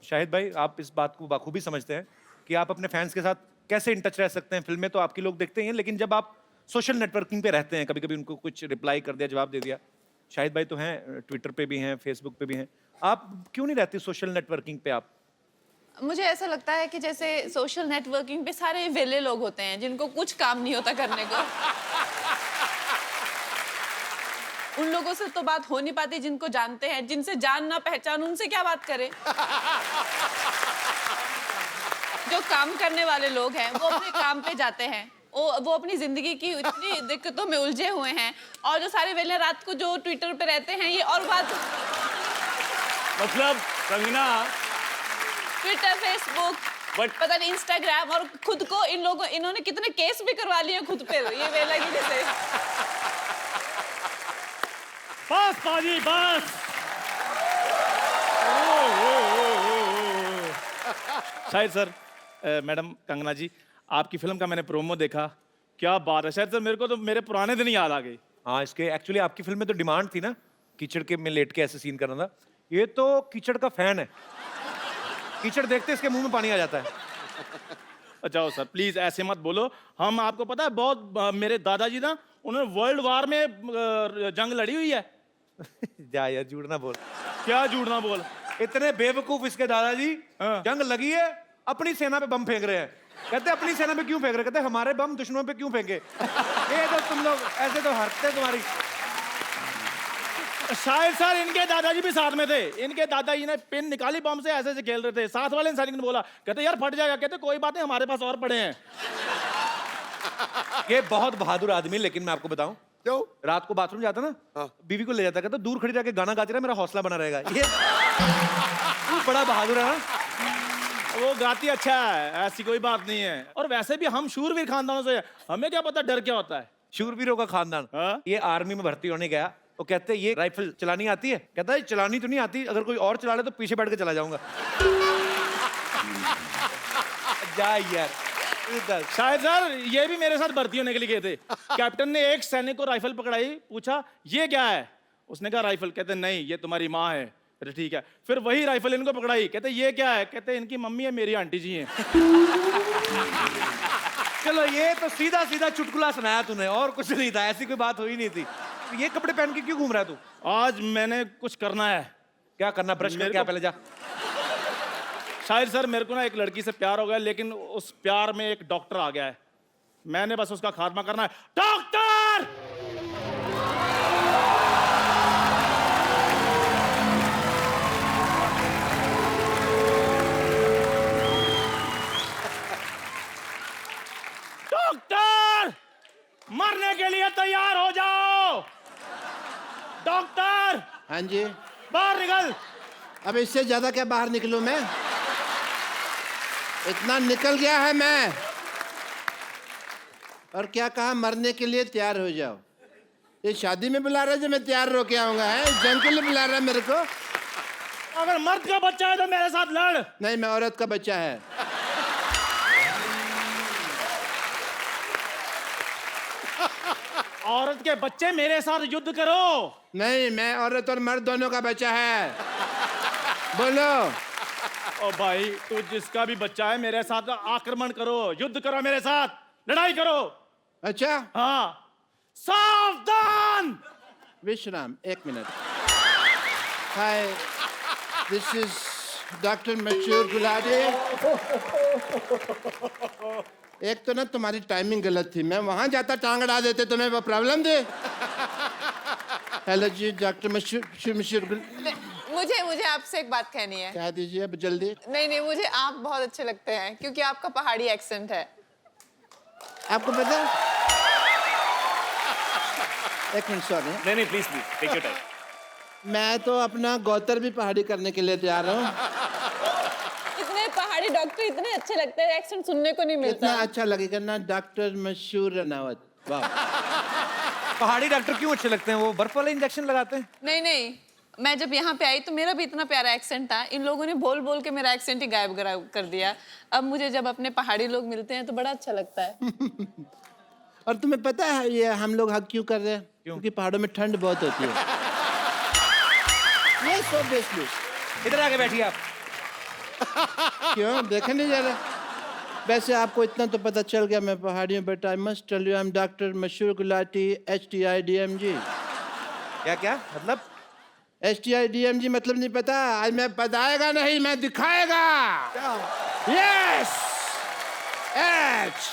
शाहिद भाई, आप इस बात को बखूबी समझते हैं कि आप अपने फैंस के साथ कैसे इन टच रह सकते हैं। फिल्में तो आपकी लोग देखते ही हैं, लेकिन जब आप सोशल नेटवर्किंग पे रहते हैं, कभी कभी उनको कुछ रिप्लाई कर दिया, जवाब दे दिया। शाहिद भाई तो हैं, ट्विटर पे भी हैं, फेसबुक पे भी हैं। आप क्यों नहीं रहती सोशल नेटवर्किंग पे आप? मुझे ऐसा लगता है कि जैसे सोशल नेटवर्किंग पे सारे वेले लोग होते हैं जिनको कुछ काम नहीं होता करने को। उन लोगों से तो बात हो नहीं पाती जिनको जानते हैं। जिनसे जान ना पहचान, उनसे क्या बात करें। जो काम करने वाले लोग हैं वो अपने काम पे जाते हैं, वो अपनी जिंदगी की इतनी दिक्कतों में उलझे हुए हैं। और जो सारे वेले रात को जो ट्विटर पे रहते हैं, ये और बात। मतलब कंगना, ट्विटर, फेसबुक, पता नहीं इंस्टाग्राम, और खुद को इन्होंने कितने केस भी करवा लिए खुद पे ये वेला की वजह से। बस पाजी बस। शाहिद सर, मैडम कंगना जी, आपकी फिल्म का मैंने प्रोमो देखा। क्या बात है शाहिद सर, मेरे को तो मेरे पुराने दिन याद आ गए। हाँ, इसके एक्चुअली आपकी फिल्म में तो डिमांड थी ना, कीचड़ के में लेट के ऐसे सीन करना था। ये तो कीचड़ का फैन है। कीचड़ देखते इसके मुंह में पानी आ जाता है। जाओ सर, प्लीज ऐसे मत बोलो। हम, आपको पता है, बहुत मेरे दादाजी ना, उन्होंने वर्ल्ड वार में जंग लड़ी हुई है। जा यार, झूठ ना बोल। क्या झूठ ना बोल। इतने बेवकूफ इसके दादाजी। हाँ। जंग लगी है, अपनी सेना पे बम फेंक रहे हैं। कहते अपनी सेना पे क्यों फेंक रहे? कहते हमारे बम दुश्मनों पे क्यों फेंके? ये तो तुम लोग ऐसे तो हरकतें तुम्हारी। शायद सर इनके दादाजी भी साथ में थे। इनके दादाजी ने पिन निकाली बम से, ऐसे ऐसे खेल रहे थे। साथ वाले इंसान ने बोला, कहते यार फट जाएगा। कहते कोई बात नहीं, हमारे पास और पड़े हैं। ये बहुत बहादुर आदमी। लेकिन मैं आपको बताऊं, क्यों? रात को बाथरूम जाता ना, हाँ। बीवी को ले जाता, कहता दूर खड़ी रह के गाना गाती रहा, मेरा हौसला बना रहेगा। ये बड़ा बहादुर है ना। वो गाती अच्छा है, ऐसी कोई बात नहीं है। और वैसे भी हम शूरवीर खानदानों से, हमें क्या पता डर क्या होता है। शूरवीरों का खानदान। हाँ? ये आर्मी में भर्ती होने गया, तो कहते ये राइफल चलानी आती है? कहता है चलानी तो नहीं आती, अगर कोई और चला ले तो पीछे बैठ के चला जाऊंगा। जा यार। शायद सर ये भी मेरे साथ भर्ती होने के लिए गए थे। कैप्टन ने एक सैनिक को राइफल पकड़ाई, पूछा ये क्या है? उसने कहा राइफल। कहते नहीं, ये तुम्हारी माँ है। कहते ठीक है। फिर वही राइफल इनको पकड़ाई, कहते ये क्या है? कहते इनकी मम्मी है, मेरी आंटी जी हैं। चलो ये तो सीधा सीधा चुटकुला सुनाया तूने, और कुछ नहीं था, ऐसी कोई बात हुई नहीं थी। तो ये कपड़े पहन के क्यों घूम रहा है तू? आज मैंने कुछ करना है। क्या करना? ब्रश कर क्या पहले जा। शायद सर मेरे को ना एक लड़की से प्यार हो गया, लेकिन उस प्यार में एक डॉक्टर आ गया है, मैंने बस उसका खात्मा करना है। डॉक्टर! डॉक्टर! मरने के लिए तैयार हो जाओ। डॉक्टर! हाँ जी। बाहर निकल। अब इससे ज्यादा क्या बाहर निकलूं मैं? इतना निकल गया है मैं। और क्या कहा? मरने के लिए तैयार हो जाओ। ये शादी में बुला रहा है जो मैं तैयार होके आऊंगा? है जंग के लिए बुला रहा है मेरे को? अगर मर्द का बच्चा है तो मेरे साथ लड़। नहीं, मैं औरत का बच्चा है। औरत के बच्चे मेरे साथ युद्ध करो। नहीं, मैं औरत और मर्द दोनों का बच्चा है। बोलो। ओ भाई, तू जिसका भी बच्चा है मेरे साथ आक्रमण करो, युद्ध करो मेरे साथ, लड़ाई करो। अच्छा, हाँ, सावधान। विश्राम, 1 minute. Hi, this is doctor Mashoor Gulati. एक तो ना तुम्हारी टाइमिंग गलत थी, मैं वहां जाता टांग अड़ा देते, तुम्हें वो प्रॉब्लम दे। हेलो जी, डॉक्टर मशहूर। मुझे आपसे एक बात कहनी है। कह दीजिए अब जल्दी। नहीं, मुझे आप बहुत अच्छे लगते हैं क्योंकि आपका पहाड़ी एक्सेंट है। आपको पता है? एक मिनट, सॉरी। नहीं प्लीज टेक योर टाइम। मैं तो अपना गौतर भी पहाड़ी करने के लिए तैयार हूँ। इतने पहाड़ी डॉक्टर इतने अच्छे लगते हैं, एक्सेंट सुनने को नहीं मिलता। इतना अच्छा लगेगा ना, डॉक्टर मशहूर रनावत। वाह। पहाड़ी डॉक्टर क्यों अच्छे लगते हैं? वो बर्फ वाले इंजेक्शन लगाते हैं? नहीं, मैं जब यहाँ पे आई तो मेरा भी इतना प्यारा एक्सेंट था, इन लोगों ने बोल बोल के मेरा एक्सेंट ही गायब कर दिया। अब मुझे जब अपने पहाड़ी लोग मिलते हैं तो बड़ा अच्छा लगता है। और तुम्हें पता है ये हम लोग हक क्यों कर रहे हैं? क्योंकि पहाड़ों में ठंड बहुत होती है। ये सो बेसली। इधर आके बैठिए आप। क्यों देखे नहीं जा रहा? वैसे आपको इतना तो पता चल गया मैं पहाड़ियों, but I must tell you I am doctor Mashoor Gulati, HTIDMG। क्या मतलब? HTIDMG मतलब नहीं पता? आज मैं बताएगा नहीं, मैं दिखाएगा। Yes, H,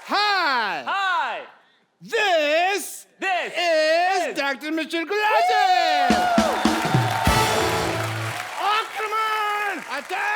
hi, this is doctor Mashoor Gulati. आक्रमण, अटैक।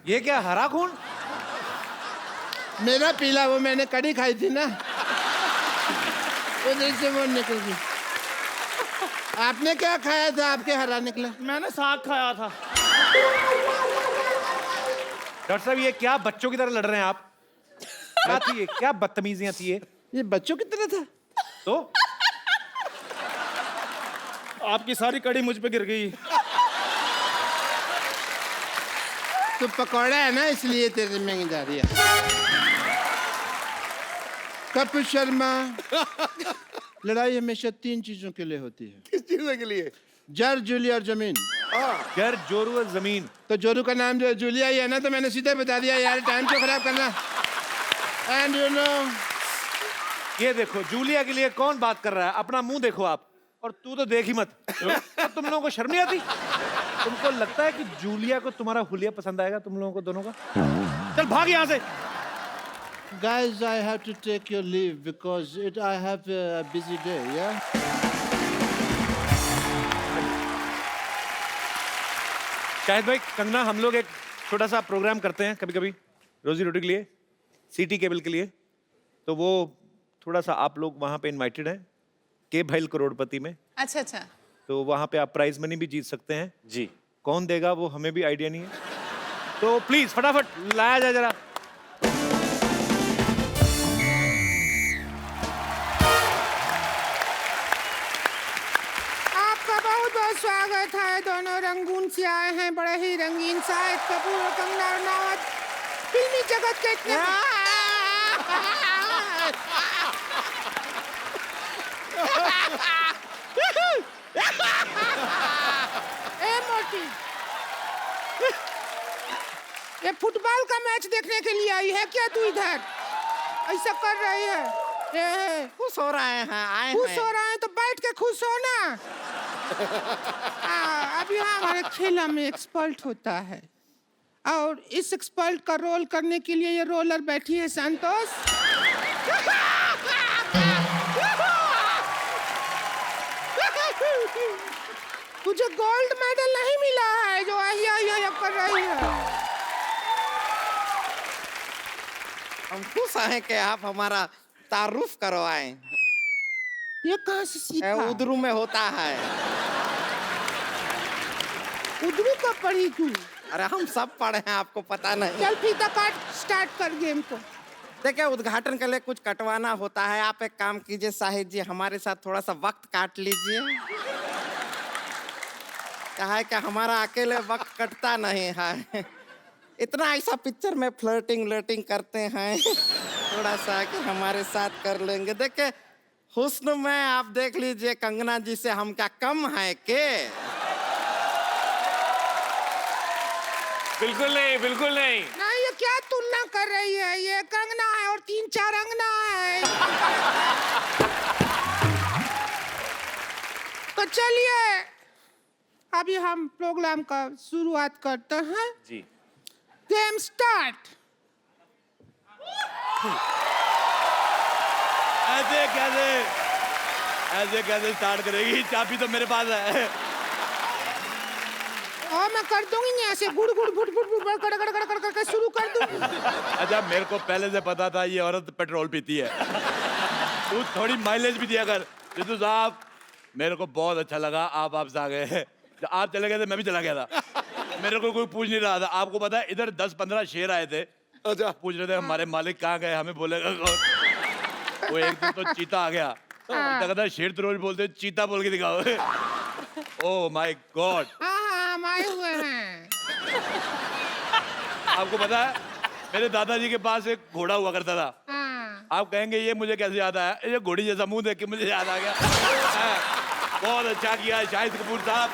ये क्या हरा खून? मेरा पीला, वो मैंने कड़ी खाई थी ना, उधर से वो निकल गई। आपने क्या खाया था? आपके हरा निकला। मैंने साग खाया था। डॉक्टर साहब ये क्या बच्चों की तरह लड़ रहे हैं आप? क्या थी ये? क्या बदतमीजियां थी ये बच्चों की तरह था। तो आपकी सारी कड़ी मुझ पे गिर गई। तू पकौड़ा है ना, इसलिए तेरे महंगी जा रही है। कपिल शर्मा, लड़ाई हमेशा 3 चीजों के लिए होती है। किस चीज के लिए? जर, जूलिया और जमीन। घर जोरू और जमीन। तो जोरू का नाम जो जूलिया ही है ना, तो मैंने सीधे बता दिया यार, टाइम क्यों खराब करना। एंड यू नो, ये देखो जूलिया के लिए कौन बात कर रहा है, अपना मुंह देखो आप, और तू तो देख ही मत। अब तुम लोगों को शर्म नहीं आती? तुमको लगता है कि जूलिया को तुम्हारा हुलिया पसंद आएगा, तुम लोगों को दोनों का? चल भाग यहाँ से। guys, I have to take your leave because I have a busy day, yeah? Shahid भाई, कंगना, हम लोग एक छोटा सा प्रोग्राम करते हैं कभी कभी रोजी रोटी के लिए, सिटी केबल के लिए, तो वो थोड़ा सा आप लोग वहाँ पे इनवाइटेड हैं, के भाईल करोड़पति में। अच्छा अच्छा। तो वहाँ पे आप प्राइज मनी भी जीत सकते हैं। जी। कौन देगा वो हमें भी आइडिया नहीं है, तो प्लीज फटाफट लाया जाए जरा। आपका बहुत बहुत स्वागत है। दोनों रंगून से आए हैं, बड़े ही रंगीन। शाहिद कपूर और कंगना रनावत फिल्मी जगत के इतने ए मोटी, ये फुटबॉल का मैच देखने के लिए आई है क्या तू इधर? ऐसा कर रही है। खुश हो रहे हैं, आए खुश हैं। हो रहे हैं तो बैठ के खुश हो ना। अभी हमारे खेला में एक्सपर्ट होता है, और इस एक्सपर्ट का रोल करने के लिए ये रोलर बैठी है संतोष। तुझे गोल्ड मेडल नहीं मिला है जो आहिया कर रही है। हम खुश हैं कि आप हमारा तारुफ करवाएं। ये कहाँ से सीखा? उधरू में होता है। उधरू का पढ़ी तू? अरे हम सब पढ़े हैं, आपको पता नहीं। चल फीता काट, स्टार्ट कर गेम को। देखिए, उद्घाटन के लिए कुछ कटवाना होता है। आप एक काम कीजिए शाहिद जी, हमारे साथ थोड़ा सा वक्त काट लीजिए। क्या है कि हमारा अकेले वक्त कटता नहीं है। इतना ऐसा पिक्चर में फ्लर्टिंग करते हैं, थोड़ा सा कि हमारे साथ कर लेंगे। देखिए, हुस्न में आप देख लीजिए कंगना जी से हम क्या कम है के? बिल्कुल नहीं, बिल्कुल नहीं। नहीं, ये क्या तुलना कर रही है? ये कंगना है और 3-4 अंगना है। तो चलिए अभी हम प्रोग्राम का शुरुआत करते हैं। जी। Game start. ऐसे कैसे स्टार्ट करेगी? चाबी तो मेरे पास है। और मैं कर दूंगी ऐसे गुड़ गुड़ फुट फुट फुट कड़ कड़ कड़ कड़ कर शुरू कर दूंगी। अच्छा, मेरे को पहले से पता था ये औरत पेट्रोल पीती है। तू थोड़ी माइलेज भी दिया कर। जितू साहब, मेरे को बहुत अच्छा लगा आप आपसे आ गए। जब आप चले गए थे मैं भी चला गया था। मेरे को कोई पूछ नहीं रहा था। आपको पता है इधर 10-15 शेर आए थे। अच्छा। पूछ रहे थे हमारे मालिक कहाँ गए, हमें बोलेगा कौन। वो एक दिन तो चीता आ गया। कहता शेर तो रोज बोलते, चीता बोल के दिखाओ। Oh my God. हाँ, हम आए हुए हैं। आपको पता है मेरे दादाजी के पास एक घोड़ा हुआ करता था। हाँ। आप कहेंगे ये मुझे कैसे याद आया? ये घोड़ी जैसा मुंह देख के मुझे याद आ गया। बहुत अच्छा किया शाहिद कपूर साहब,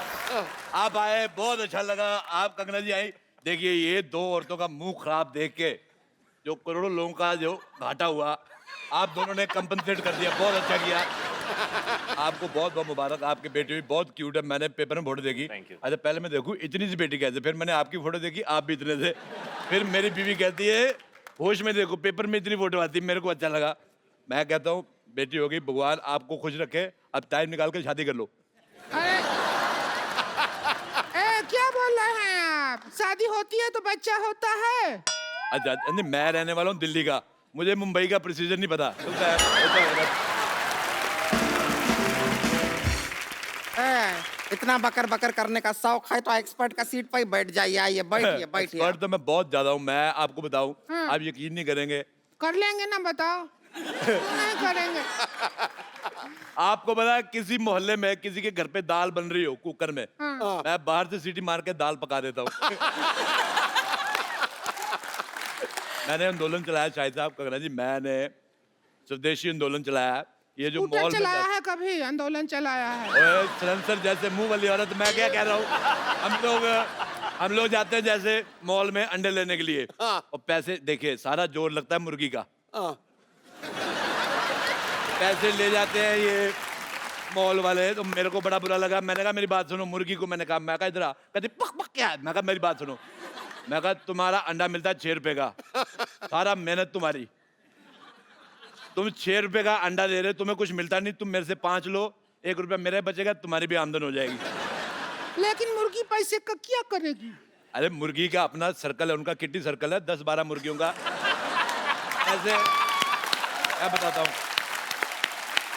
आप आए, बहुत अच्छा लगा। आप कंगना जी आई। देखिए, ये 2 औरतों का मुंह खराब देख के जो करोड़ों लोगों का जो घाटा हुआ, आप दोनों ने कंपनसेट कर दिया। बहुत अच्छा किया। आपको बहुत बहुत मुबारक। आपकी बेटी भी बहुत क्यूट है। मैंने पेपर में फोटो देखी। Thank you. अच्छा, पहले मैं देखूं इतनी सी बेटी कैसे, फिर मैंने आपकी फोटो देखी, आप भी इतने थे। फिर मेरी बीवी कहती है होश में देखो, पेपर में इतनी फोटो आती है। मेरे को अच्छा लगा। मैं कहता हूँ बेटी हो गई, भगवान आपको खुश रखे। अब टाइम निकाल के शादी कर लो। क्या बोल रहे हैं आप? शादी होती है तो बच्चा होता है। अच्छा नहीं, मैं रहने वाला हूँ दिल्ली का, मुझे मुंबई का प्रोसीजर नहीं पता। इतना बकर बकर करने का शौक है तो एक्सपर्ट का सीट पर ही बैठ जाइए। आइए, बैठिए बैठिए। एक्सपर्ट तो मैं बहुत ज्यादा हूँ। मैं आपको बताऊँ, आप यकीन नहीं करेंगे। कर लेंगे ना, बताओ। नहीं करेंगे। आपको पता है किसी मोहल्ले में किसी के घर पे दाल बन रही हो कुकर में, मैं बाहर से सीटी मार के दाल पका देता हूँ। मैंने आंदोलन चलाया शाहिद साहब, कंगना जी, मैंने स्वदेशी आंदोलन चलाया। ये जो स्कूटर मॉल चलाया है, कभी आंदोलन चलाया है? ओए सलेंसर जैसे मुंह वाली औरत, मैं क्या कह रहा हूँ, हम लोग जाते हैं जैसे मॉल में अंडे लेने के लिए, हाँ। और पैसे देखिए सारा जोर लगता है मुर्गी का, हाँ। पैसे ले जाते हैं ये मॉल वाले। तो मेरे को बड़ा बुरा लगा, मैंने कहा मेरी बात सुनो, मुर्गी को मैंने कहा, मैं कहा इधर आ, कहती पक पक क्या है, मैं कहा मेरी बात सुनो, मैं कहा तुम्हारा अंडा मिलता है 6 रुपए का, सारा मेहनत तुम्हारी, तुम 6 रुपए का अंडा दे रहे, तुम्हें कुछ मिलता नहीं, तुम मेरे से 5 लो, 1 रुपया मेरे बचेगा, तुम्हारी भी आमदन हो जाएगी। लेकिन मुर्गी पैसे का क्या करेगी? अरे मुर्गी का अपना सर्कल है, उनका किट्टी सर्कल है, 10-12 मुर्गियों का। ऐसे मैं बताता हूँ,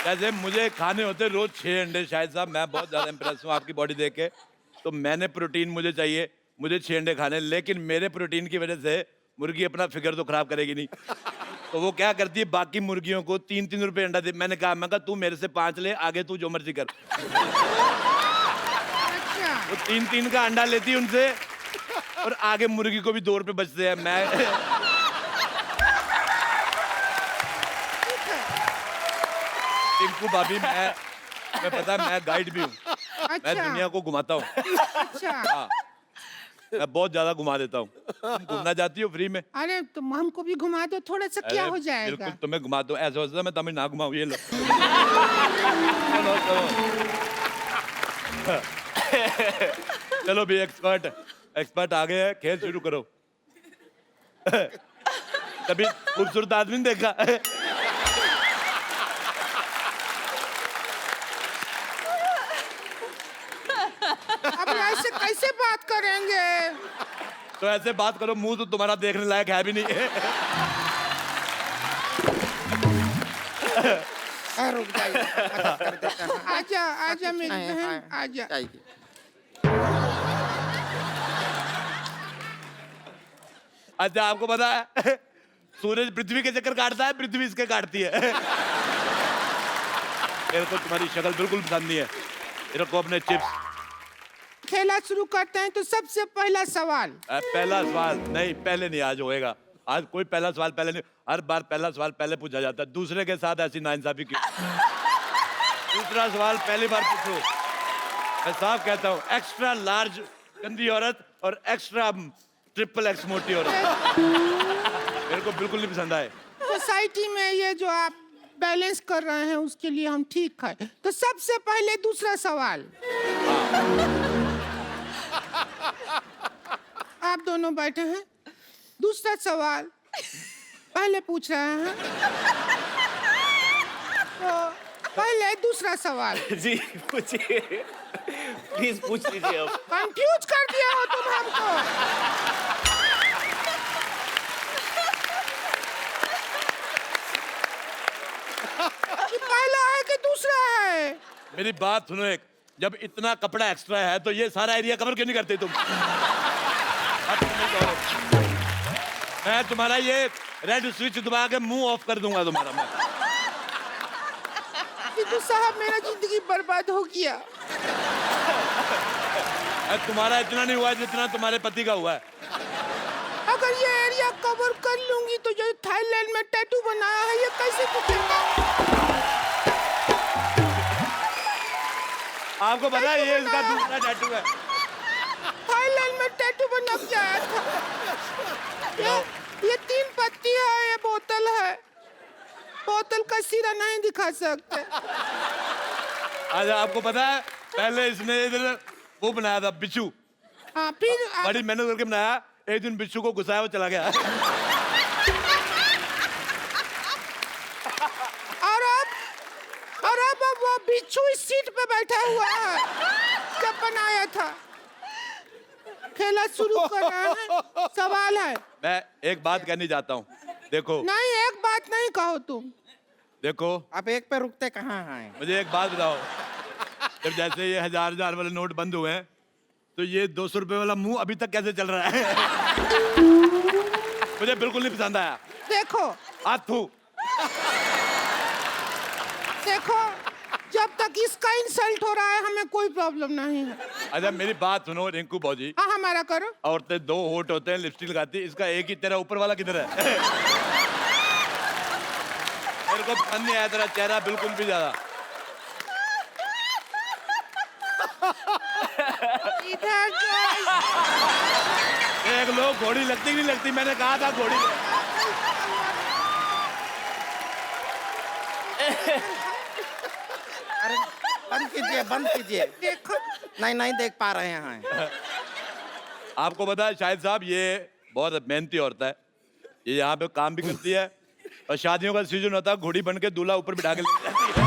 जैसे मुझे खाने होते रोज 6 अंडे, शायद साहब मैं बहुत ज्यादा इंप्रेस हूँ आपकी बॉडी देख के, तो मैंने प्रोटीन मुझे चाहिए, मुझे 6 अंडे खाने, लेकिन मेरे प्रोटीन की वजह से मुर्गी अपना फिगर तो खराब करेगी नहीं, तो वो क्या करती है, बाकी मुर्गियों को 3-3 रुपए अंडा दे। मैंने कहा तू मेरे से 5 ले, आगे तू जो मर्जी कर। अच्छा, वो 3-3 का अंडा लेती है उनसे, और आगे मुर्गी को भी 2 रुपए बचते हैं। मैं टिंकू भाभी, मैं पता है मैं गाइड भी हूँ, मैं अच्छा, दुनिया को घुमाता हूँ। अच्छा। हाँ, मैं बहुत ज्यादा घुमा देता हूँ। तुम घूमना चाहती हो फ्री में? अरे तुम हमको भी घुमा दो, थोड़ा सा क्या अरे, हो जाएगा? बिल्कुल तुम्हें घुमा दो, ऐसा होता है मैं तुम्हें ना घुमाऊँ, ये लो। चलो चलो भी एक्सपर्ट आ गए हैं, खेल शुरू करो। कभी खूबसूरत आदमी नहीं देखा? अब ऐसे कैसे बात करेंगे? तो ऐसे बात करो, मुंह तो तुम्हारा देखने लायक है भी नहीं है। रुक जाइए, मदद कर देता हूँ। आजा आजा मेरी बहन, आजा। अच्छा आपको पता है सूरज पृथ्वी के चक्कर काटता है, पृथ्वी इसके काटती है। मेरे को तुम्हारी शक्ल बिल्कुल पसंद नहीं है, मेरे को अपने चिप्स। खेला शुरू करते हैं, तो सबसे पहला सवाल। पहला सवाल नहीं, पहले नहीं, आज होएगा। आज कोई पहला सवाल पहले नहीं, हर बार पहला सवाल पहले पूछा जाता है, दूसरे के साथ ऐसी नाइंसाफी क्यों? दूसरा सवाल पहली बार पूछो। मैं साफ कहता हूँ, एक्स्ट्रा लार्ज गंदी औरत और एक्स्ट्रा ट्रिपल एक्स मोटी औरत मेरे को बिल्कुल नहीं पसंद आए। सोसाइटी में ये जो आप बैलेंस कर रहे हैं, उसके लिए हम ठीक है। तो सबसे पहले दूसरा सवाल। आप दोनों बैठे हैं, दूसरा सवाल पहले पूछ रहे हैं, तो पहले दूसरा सवाल। जी पूछिए, प्लीज पूछ लीजिए अब। कंफ्यूज कर दिया हो तुम हमको। कि पहला है कि दूसरा है? मेरी बात सुनो, एक जब इतना कपड़ा एक्स्ट्रा है तो ये सारा एरिया कवर क्यों नहीं करते तुम? अब तुम नहीं कहो। मैं तुम्हारा ये रेड स्विच दबा के मुंह ऑफ कर दूंगा तुम्हारा मैं। तो साहब मेरा जिंदगी बर्बाद हो गया। तुम्हारा इतना नहीं हुआ जितना तुम्हारे पति का हुआ है। अगर ये एरिया कवर कर लूंगी तो जो थाईलैंड में टैटू बनाया है, ये कैसे दिखेगा? आपको पता है ये इसका दूसरा टैटू है। थाईलैंड में टैटू बना के आया था। ये 3 पत्ती है, ये बोतल है। बोतल का सिरा नहीं दिखा सकते। अच्छा आपको पता है पहले इसने इधर वो बनाया था बिच्छू, हाँ, फिर बड़ी मेहनत करके बनाया, एक दिन बिच्छू को घुसाया, वो चला गया। और अब वो बिच्छू इस सीट पे बैठा हुआ है जब बनाया था। खेला शुरू कर रहे हैं, सवाल है। मैं एक बात कहनी चाहता हूँ, देखो। नहीं, एक बात नहीं कहो तुम। देखो आप एक पे रुकते कहाँ हैं? मुझे एक बात बताओ, जब जैसे ये 1000 वाले नोट बंद हुए हैं, तो ये 200 रुपए वाला मुंह अभी तक कैसे चल रहा है? मुझे बिल्कुल नहीं पसंद आया। देखो हाथ थू। देखो, जब तक इसका इंसल्ट हो रहा है हमें कोई प्रॉब्लम नहीं है। अच्छा मेरी बात सुनो रिंकू भौजी, हाँ हमारा करो। औरतें 2 होठ होते हैं, लिपस्टिक लगाती है, इसका एक ही, तेरा ऊपर वाला किधर है? मेरे को पसंद नहीं आया तेरा चेहरा बिल्कुल भी ज्यादा। इधर देख लो घोड़ी लगती कि नहीं लगती, मैंने कहा था घोड़ी। अरे बंद कीजिए, बंद कीजिए। देखो नहीं नहीं देख पा रहे हैं। आपको पता है शाहिद साहब, ये बहुत मेहनती औरत है, ये यहाँ पे काम भी करती है और शादियों का सीजन होता है घोड़ी बन के दूल्हा ऊपर बिठा के ले जाती है।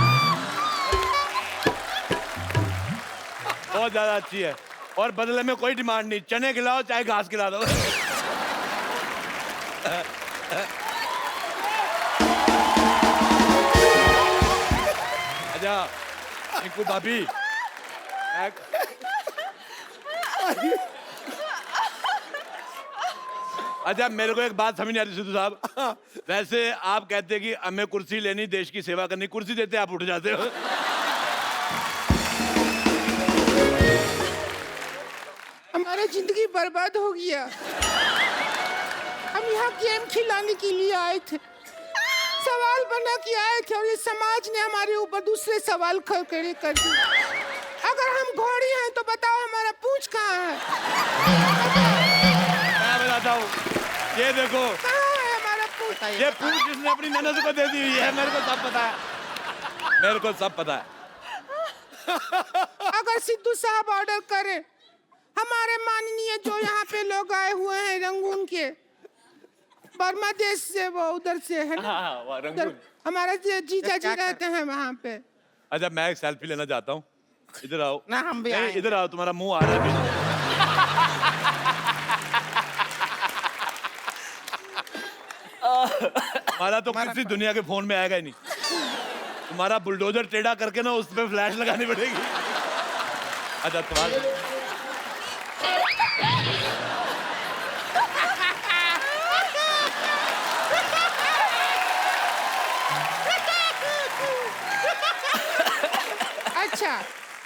बहुत ज्यादा अच्छी है और बदले में कोई डिमांड नहीं, चने खिलाओ चाहे घास खिला दो। अच्छा रिंकू भाभी, अच्छा मेरे को एक बात समझ नहीं आती सिद्धू साहब, वैसे आप कहते हैं कि हमें कुर्सी लेनी, देश की सेवा करनी, कुर्सी देते आप उठ जाते हो। हमारा जिंदगी बर्बाद हो गया। हम यहाँ गेम खिलाने के लिए आए थे, सवाल बना के आए थे और ये समाज ने हमारे ऊपर दूसरे सवाल खड़े कर दिए। अगर हम घोड़ी हैं तो बताओ हमारा पूंछ कहाँ है? मैं बताता हूँ, ये देखो कहाँ है हमारा पूंछ? ये पूंछ इसने अपनी ननद को दे दी हुई है, मेरे को सब पता है, मेरे को सब पता है। अगर सिद्धू साहब ऑर्डर करें, हमारे माननीय जो यहाँ पे लोग आए हुए हैं रंगून के, बर्मा देश से, वो उधर से है ना, हाँ, उधर हमारा जीजा जी रहते हैं वहाँ पे। अच्छा मैं एक सेल्फी लेना चाहता हूँ, इधर आओ ना हम भी नहीं, आए। इधर आओ, तुम्हारा मुंह आ रहा है बीच में। हमारा तो किसी दुनिया के फोन में आएगा ही नहीं, तुम्हारा बुलडोजर टेढ़ा करके ना उस पे फ्लैश लगानी पड़ेगी। अच्छा तुम्हारा अच्छा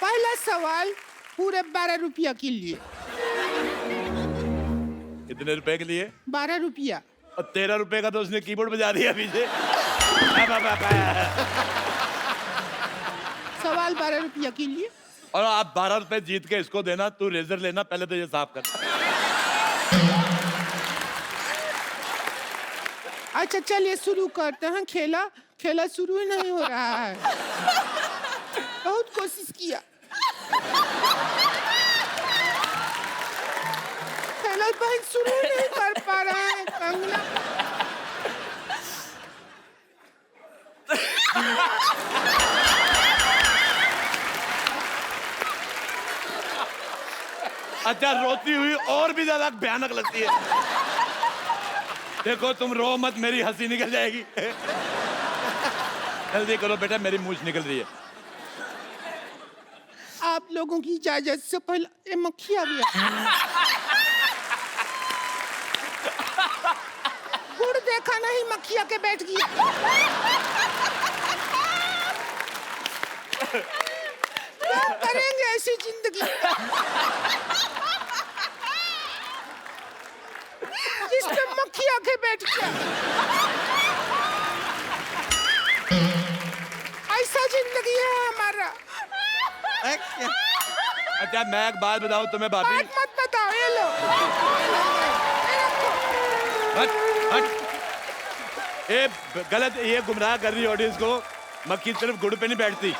पहला सवाल पूरे 12 रुपया के लिए। कितने रुपए के लिए? 12 रुपया। और 13 रुपए का तो उसने कीबोर्ड बजा दिया पीछे। सवाल 12 रुपया के लिए। और आप 12 रुपए जीत के इसको देना, तू रेजर लेना, पहले तो ये साफ कर। अच्छा चलिए शुरू करते हैं खेला। खेला शुरू ही नहीं हो रहा है, बहुत कोशिश किया, खेला बहुत शुरू नहीं कर पा रहा है। कंगना अच्छा रोती हुई और भी ज्यादा भयानक लगती है। देखो तुम रो मत, मेरी हंसी निकल जाएगी। जल्दी करो बेटा, मेरी मूंछ निकल रही है। आप लोगों की इजाजत से पहले ये मक्खी आ गया। गुड़ देखा नहीं, मक्खी आके बैठ गया। क्या करेंगे ऐसी जिंदगी जिसमें मक्खी आके बैठ गया? ऐसा जिंदगी है हमारा। अच्छा मैं एक बात बताऊं तुम्हें भाभी, बात मत बताओ, ये लो। हट हट, ये गलत, ये गुमराह कर रही ऑडियंस को। मक्खी सिर्फ गुड़ पे नहीं बैठती।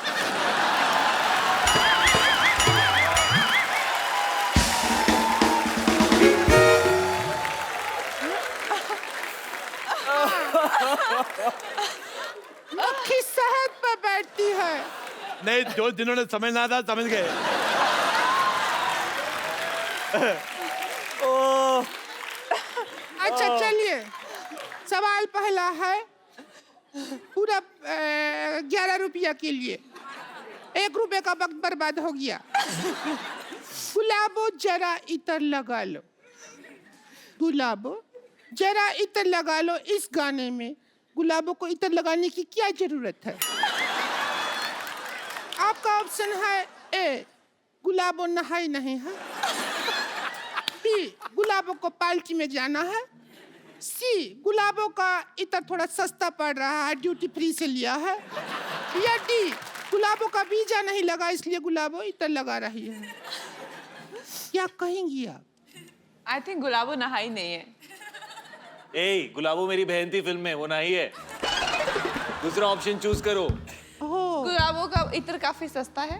मक्खी शहद पे बैठती है। नहीं, जो जिन्होंने समझना था समझ गए। अच्छा चलिए, सवाल पहला है पूरा 11 रुपया के लिए। 1 रुपए का वक्त बर्बाद हो गया। गुलाबो जरा इतर लगा लो, गुलाबो जरा इतर लगा लो। इस गाने में गुलाबों को इतर लगाने की क्या जरूरत है? आपका ऑप्शन है ए, गुलाबो नहाई नहीं है, बी, गुलाबों को पार्टी में जाना है, सी, गुलाबों का इतर थोड़ा सस्ता पड़ रहा है, ड्यूटी फ्री से लिया है, या डी, गुलाबों का वीजा नहीं लगा इसलिए गुलाबों इतर लगा रही है। क्या कहेंगी आप? आई थिंक गुलाबो नहाई नहीं है। ए गुलाबो मेरी बहन थी फिल्म में, वो नहीं है। दूसरा ऑप्शन चूज करो। ओह, गुलाबो का इत्र काफी सस्ता है।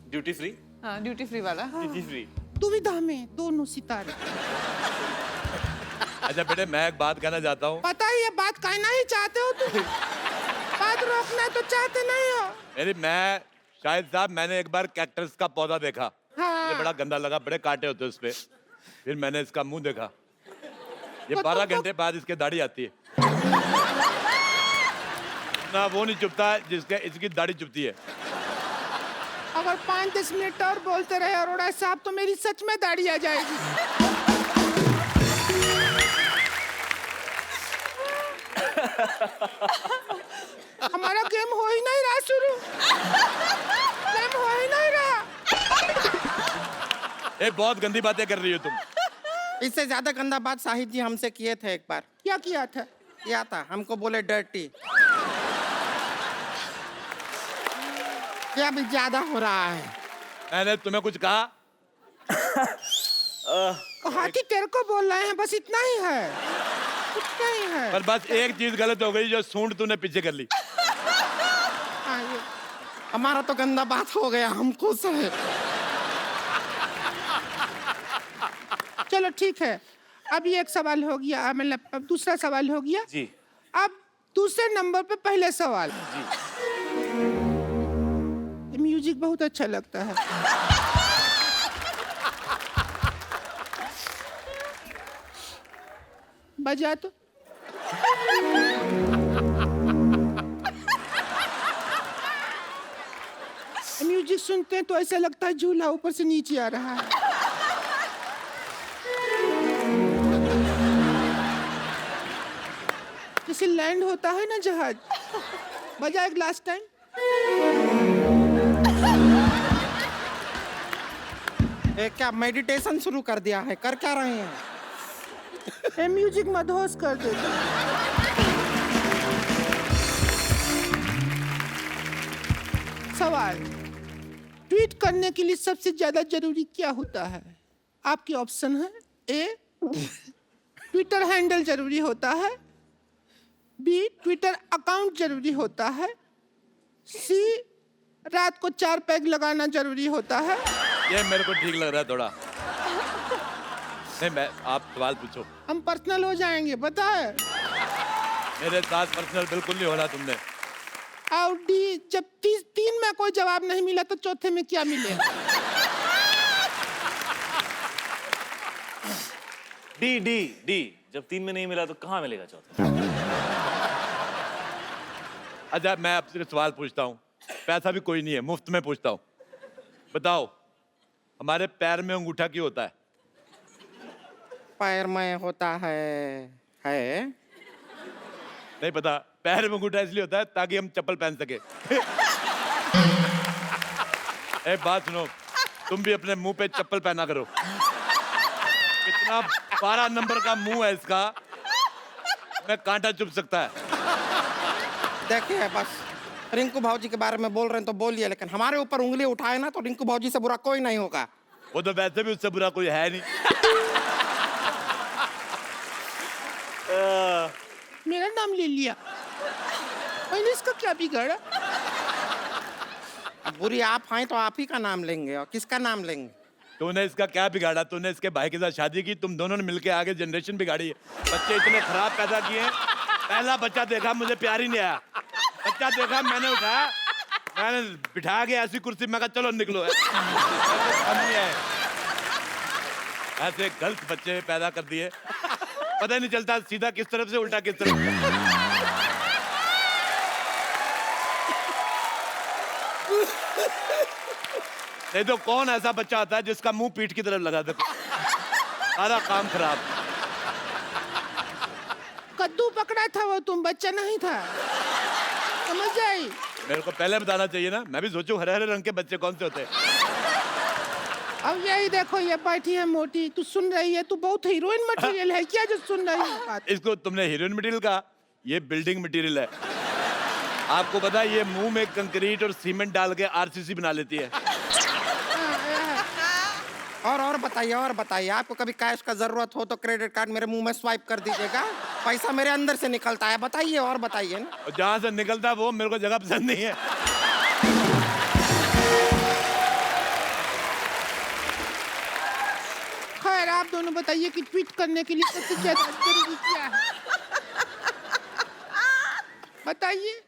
Duty free. हाँ, ड्यूटी फ्री वाला। Duty free. दुविधा में दोनों सितारे। अच्छा बेटे, मैं एक बात कहना चाहता हूँ। पता ही है, बात कहना ही चाहते हो तुम, बात रोकना तो चाहते नहीं हो। मैं शाहिद साहब, मैंने एक बार कैक्टस का पौधा देखा। हाँ। मुझे बड़ा गंदा लगा, बड़े कांटे होते उस पे। फिर मैंने इसका मुंह देखा, ये तो 12 तुमको- घंटे बाद इसके दाढ़ी आती है ना, वो नहीं चुभता जिसके इसकी दाढ़ी चुभती है। अगर 5-10 मिनट और बोलते रहे अरोड़ा साहब तो मेरी सच में दाढ़ी आ जाएगी। हमारा गेम हो ही नहीं रहा शुरू, गेम हो ही नहीं रहा। ए, बहुत गंदी बातें कर रही हो तुम। इससे ज्यादा गंदा बात शाहिद जी हमसे किए थे एक बार। क्या किया था? किया था, हमको बोले डर्टी। क्या भी ज्यादा हो रहा है। मैंने तुम्हें कुछ कहा? हाथी तेरे को बोल रहे हैं, बस इतना ही है, इतना ही है। पर बस एक चीज गलत हो गई, जो सूंड तूने पीछे कर ली। हाँ, ये हमारा तो गंदा बात हो गया, हम खुश हैं। चलो ठीक है, अब ये एक सवाल हो गया, मतलब अब दूसरा सवाल हो गया जी। अब दूसरे नंबर पे पहले सवाल। म्यूजिक बहुत अच्छा लगता है। बजा तो। म्यूजिक सुनते हैं तो ऐसा लगता है झूला ऊपर से नीचे आ रहा है। जैसे लैंड होता है ना जहाज। बजा एक लास्ट टाइम। क्या मेडिटेशन शुरू कर दिया है? कर क्या रहे हैं? ए, म्यूजिक मदहोश कर दे। सवाल, ट्वीट करने के लिए सबसे ज्यादा जरूरी क्या होता है? आपके ऑप्शन है ए, ट्विटर हैंडल जरूरी होता है, बी, ट्विटर अकाउंट जरूरी होता है, सी, रात को 4 पैग लगाना जरूरी होता है। ये मेरे को ठीक लग रहा है थोड़ा। नहीं, मैं, आप सवाल पूछो। हम पर्सनल हो जाएंगे, पता है। मेरे साथ पर्सनल बिल्कुल नहीं होना तुमने। और डी, जब 3 में कोई जवाब नहीं मिला तो चौथे में क्या मिलेगा? डी डी डी, जब 3 में नहीं मिला तो कहाँ मिलेगा चौथा? अच्छा, मैं आपसे सवाल पूछता हूँ, पैसा भी कोई नहीं है, मुफ्त में पूछता हूँ। बताओ, हमारे पैर में अंगूठा क्यों होता है? पैर में होता है नहीं पता? पैर में अंगूठा इसलिए होता है ताकि हम चप्पल पहन सके। एक बात सुनो, तुम भी अपने मुंह पे चप्पल पहना करो। कितना 12 नंबर का मुंह है इसका, मैं कांटा चुभ सकता है। देखिए, बस रिंकू भाजी के बारे में बोल रहे हैं तो बोलिए, लेकिन हमारे ऊपर उंगली उठाए ना तो रिंकू भाजी से बुरा कोई नहीं होगा। वो तो वैसे भी उससे बुरा कोई है नहीं। मेरा नाम ले लिया, पहले इसका क्या बिगाड़ा? अब बुरी आप हैं तो आप ही का नाम लेंगे, और किसका नाम लेंगे? तूने इसका क्या बिगाड़ा? तूने इसके भाई के साथ शादी की, तुम दोनों ने मिलके आगे जनरेशन बिगाड़ी है। बच्चे इतने खराब पैदा किए हैं। पहला बच्चा देखा, मुझे प्यार ही नहीं आया। बच्चा देखा, मैंने उठाया, मैंने बिठा के ऐसी कुर्सी, मैं कहा चलो निकलो। ऐसे गलत बच्चे पैदा कर दिए, पता ही नहीं चलता सीधा किस तरफ से उल्टा किस तरफ। नहीं तो कौन ऐसा बच्चा आता है जिसका मुंह पीठ की तरफ लगा दे? सारा काम खराब। कद्दू पकड़ा था वो, तुम बच्चा नहीं था, समझ आई? मेरे को पहले बताना चाहिए ना, मैं भी सोचूं हरे हरे रंग के बच्चे कौन से होते हैं। अब यही देखो, ये बैठी है मोटी, तू सुन रही है? तू बहुत हीरोइन मटेरियल है क्या जो सुन रही है बात? इसको तुमने हीरोइन मटेरियल कहा, ये बिल्डिंग मटेरियल है। आपको पता है ये मुंह में कंक्रीट और सीमेंट डाल के आरसीसी बना लेती है। और बताइए आपको कभी कैश का जरूरत हो तो क्रेडिट कार्ड मेरे मुंह में स्वाइप कर दीजिएगा, पैसा मेरे अंदर से निकलता है। बताइए और बताइए ना। और जहां से निकलता है वो मेरे को जगह पसंद नहीं है। खैर आप दोनों बताइए कि ट्वीट करने के लिए सबसे ज्यादा जरूरी क्या है? बताइए।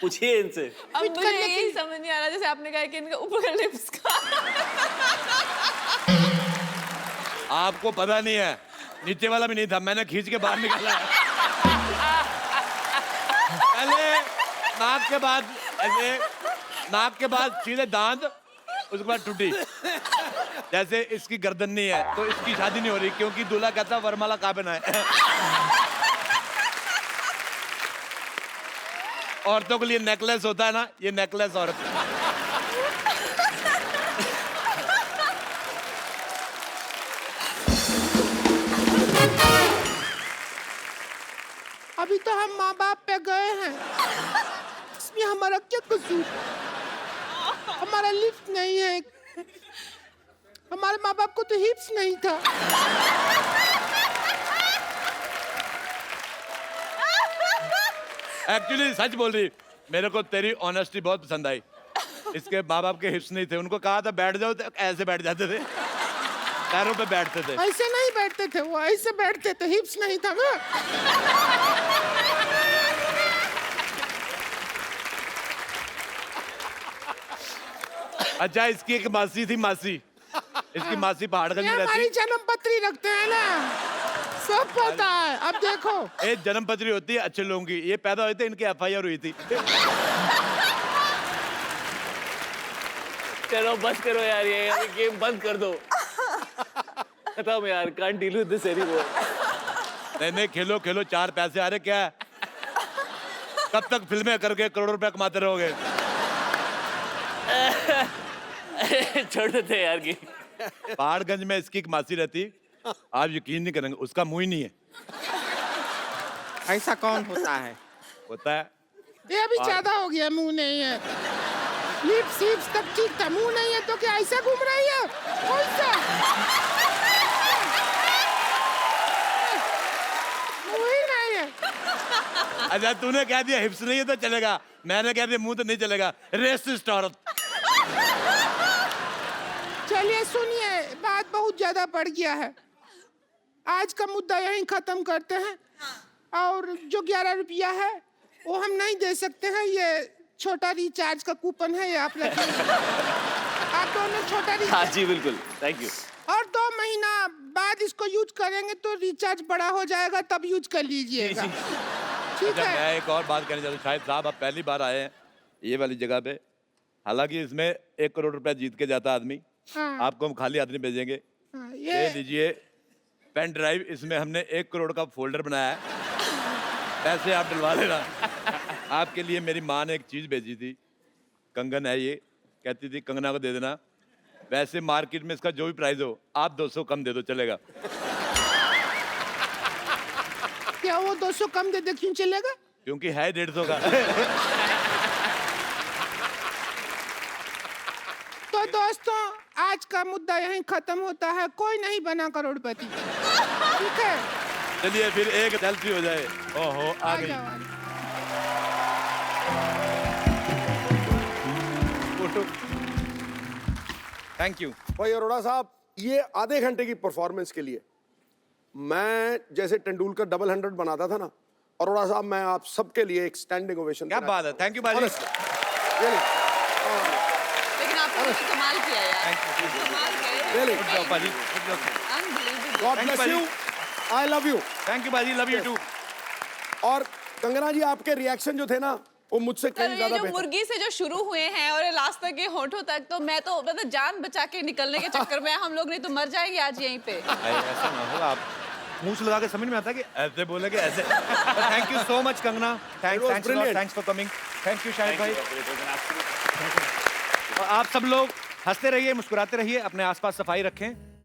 पूछिए इनसे। अब ट्वीट मुझे करने यही समझ नहीं आ रहा, जैसे आपने कहा कि इनका ऊपर का लिप्स का आपको पता नहीं है, नीचे वाला भी नहीं था, मैंने खींच के बाहर निकाला है। पहले नाक के बाद ऐसे, नाक के बाद सीधे दांत, उसके बाद टूटी। जैसे इसकी गर्दन नहीं है तो इसकी शादी नहीं हो रही, क्योंकि दूल्हा कहता वरमाला कहाँ पहना है। औरतों के लिए नेकलेस होता है ना, ये नेकलेस औरत। अभी तो हम माँ बाप पे गए हैं, इसमें हमारा क्या कसूर? हमारा लिफ्ट नहीं है, हमारे माँ बाप को तो हिप्स नहीं था। एक्चुअली सच बोल रही, मेरे को तेरी ऑनेस्टी बहुत पसंद आई। इसके माँ बाप के हिप्स नहीं थे, उनको कहा था बैठ जाओ तो ऐसे बैठ जाते थे, पैरों पे बैठते थे। ऐसे नहीं बैठते थे वो, ऐसे बैठते थे, हिप्स नहीं था ना। अच्छा, इसकी एक मासी थी, मासी, इसकी मासी पहाड़गंज ये में हमारी रहती। जन्म पत्री रखते हैं ना, सब पता है। अब देखो, एक जन्म पत्री होती है अच्छे लोगों की, ये पैदा हुए थे, इनकी FIR हुई थी। चलो बस करो यार, ये गेम बंद कर दो। खत्म यार, can't deal with this anymore. नहीं, खेलो खेलो, 4 पैसे आ रहे, क्या है? कब तक फिल्में करके करोड़ों रुपए कमाते रहोगे? छोड़ देते यार की। पहाड़गंज में इसकी एक मासी रहती, आप यकीन नहीं करेंगे, उसका मुंह ही नहीं है। ऐसा कौन होता है? होता है। ये अभी ज्यादा हो गया, मुंह नहीं है। लिप्स हिप्स तब ठीक था, मुंह नहीं है तो क्या ऐसा घूम रही है? कौन सा मुंह ही नहीं है? अच्छा, तूने कह दिया हिप्स नहीं है तो चलेगा, मैंने कह दिया मुंह तो नहीं चलेगा। रेसिस्ट औरत। चलिए सुनिए, बात बहुत ज्यादा बढ़ गया है, आज का मुद्दा यहीं खत्म करते हैं। और जो 11 रुपया है वो हम नहीं दे सकते हैं, ये छोटा रिचार्ज का कूपन है, ये आप रखिए। आप दोनों छोटा हाँ रिचार्ज, जी बिल्कुल, थैंक यू। और 2 महीना बाद इसको यूज करेंगे तो रिचार्ज बड़ा हो जाएगा, तब यूज कर लीजिएगा। ठीक अच्छा, है? मैं एक और बात कहना चाहता हूँ। शायद साहब आप पहली बार आए हैं ये वाली जगह पे, हालांकि इसमें 1 करोड़ रुपया जीत के जाता आदमी। हाँ, आपको हम खाली आदमी भेजेंगे। हाँ, ये लीजिए पेन ड्राइव, इसमें हमने 1 करोड़ का फोल्डर बनाया है, पैसे आप डलवा लेना। आपके लिए मेरी माँ ने एक चीज भेजी थी, कंगन है ये, कहती थी कंगना को दे देना। वैसे मार्केट में इसका जो भी प्राइस हो, आप 200 कम दे दो, चलेगा। क्या वो 200 कम दे दे, क्यों चलेगा? क्योंकि है 150 का। तो दोस्तों, आज का मुद्दा यहीं खत्म होता है, कोई नहीं बना करोड़पति। ठीक है, चलिए फिर एक सेल्फी हो जाए। ओहो, आ गई जाओ, आ जाओ। फोटो। Thank you. भाई अरोड़ा साहब, ये आधे घंटे की परफॉर्मेंस के लिए मैं जैसे तेंदुलकर डबल 100 बनाता था ना, अरोड़ा साहब मैं आप सबके लिए एक स्टैंडिंग ओवेशन। क्या बात है, थैंक यू बाजी। लेकिन आपने तो कमाल किया यार, कमाल Really? गुड जॉब बाजी, good job. Unbelievable. God Thank you, bless you, I love you. Thank you बाजी, लव यू टू। और कंगना जी, आपके रिएक्शन जो थे ना, वो मुझसे तो कहीं ये ज्यादा जो बेहतर। मुर्गी से जो शुरू हुए हैं और लास्ट तक ये होठों तक, तो मैं तो मतलब जान बचा के निकलने के चक्कर में हम लोग नहीं तो मर जाएंगे आज यहीं पे। ऐसा ना हो, आप मुंह से लगा के समझ में आता कि ऐसे बोले कि ऐसे। Thank you so much Kangana, It was brilliant. Thanks for coming. Thank you Shahid भाई। It was an absolute और आप सब लोग हंसते रहिए, मुस्कुराते रहिए, अपने आसपास सफाई रखें।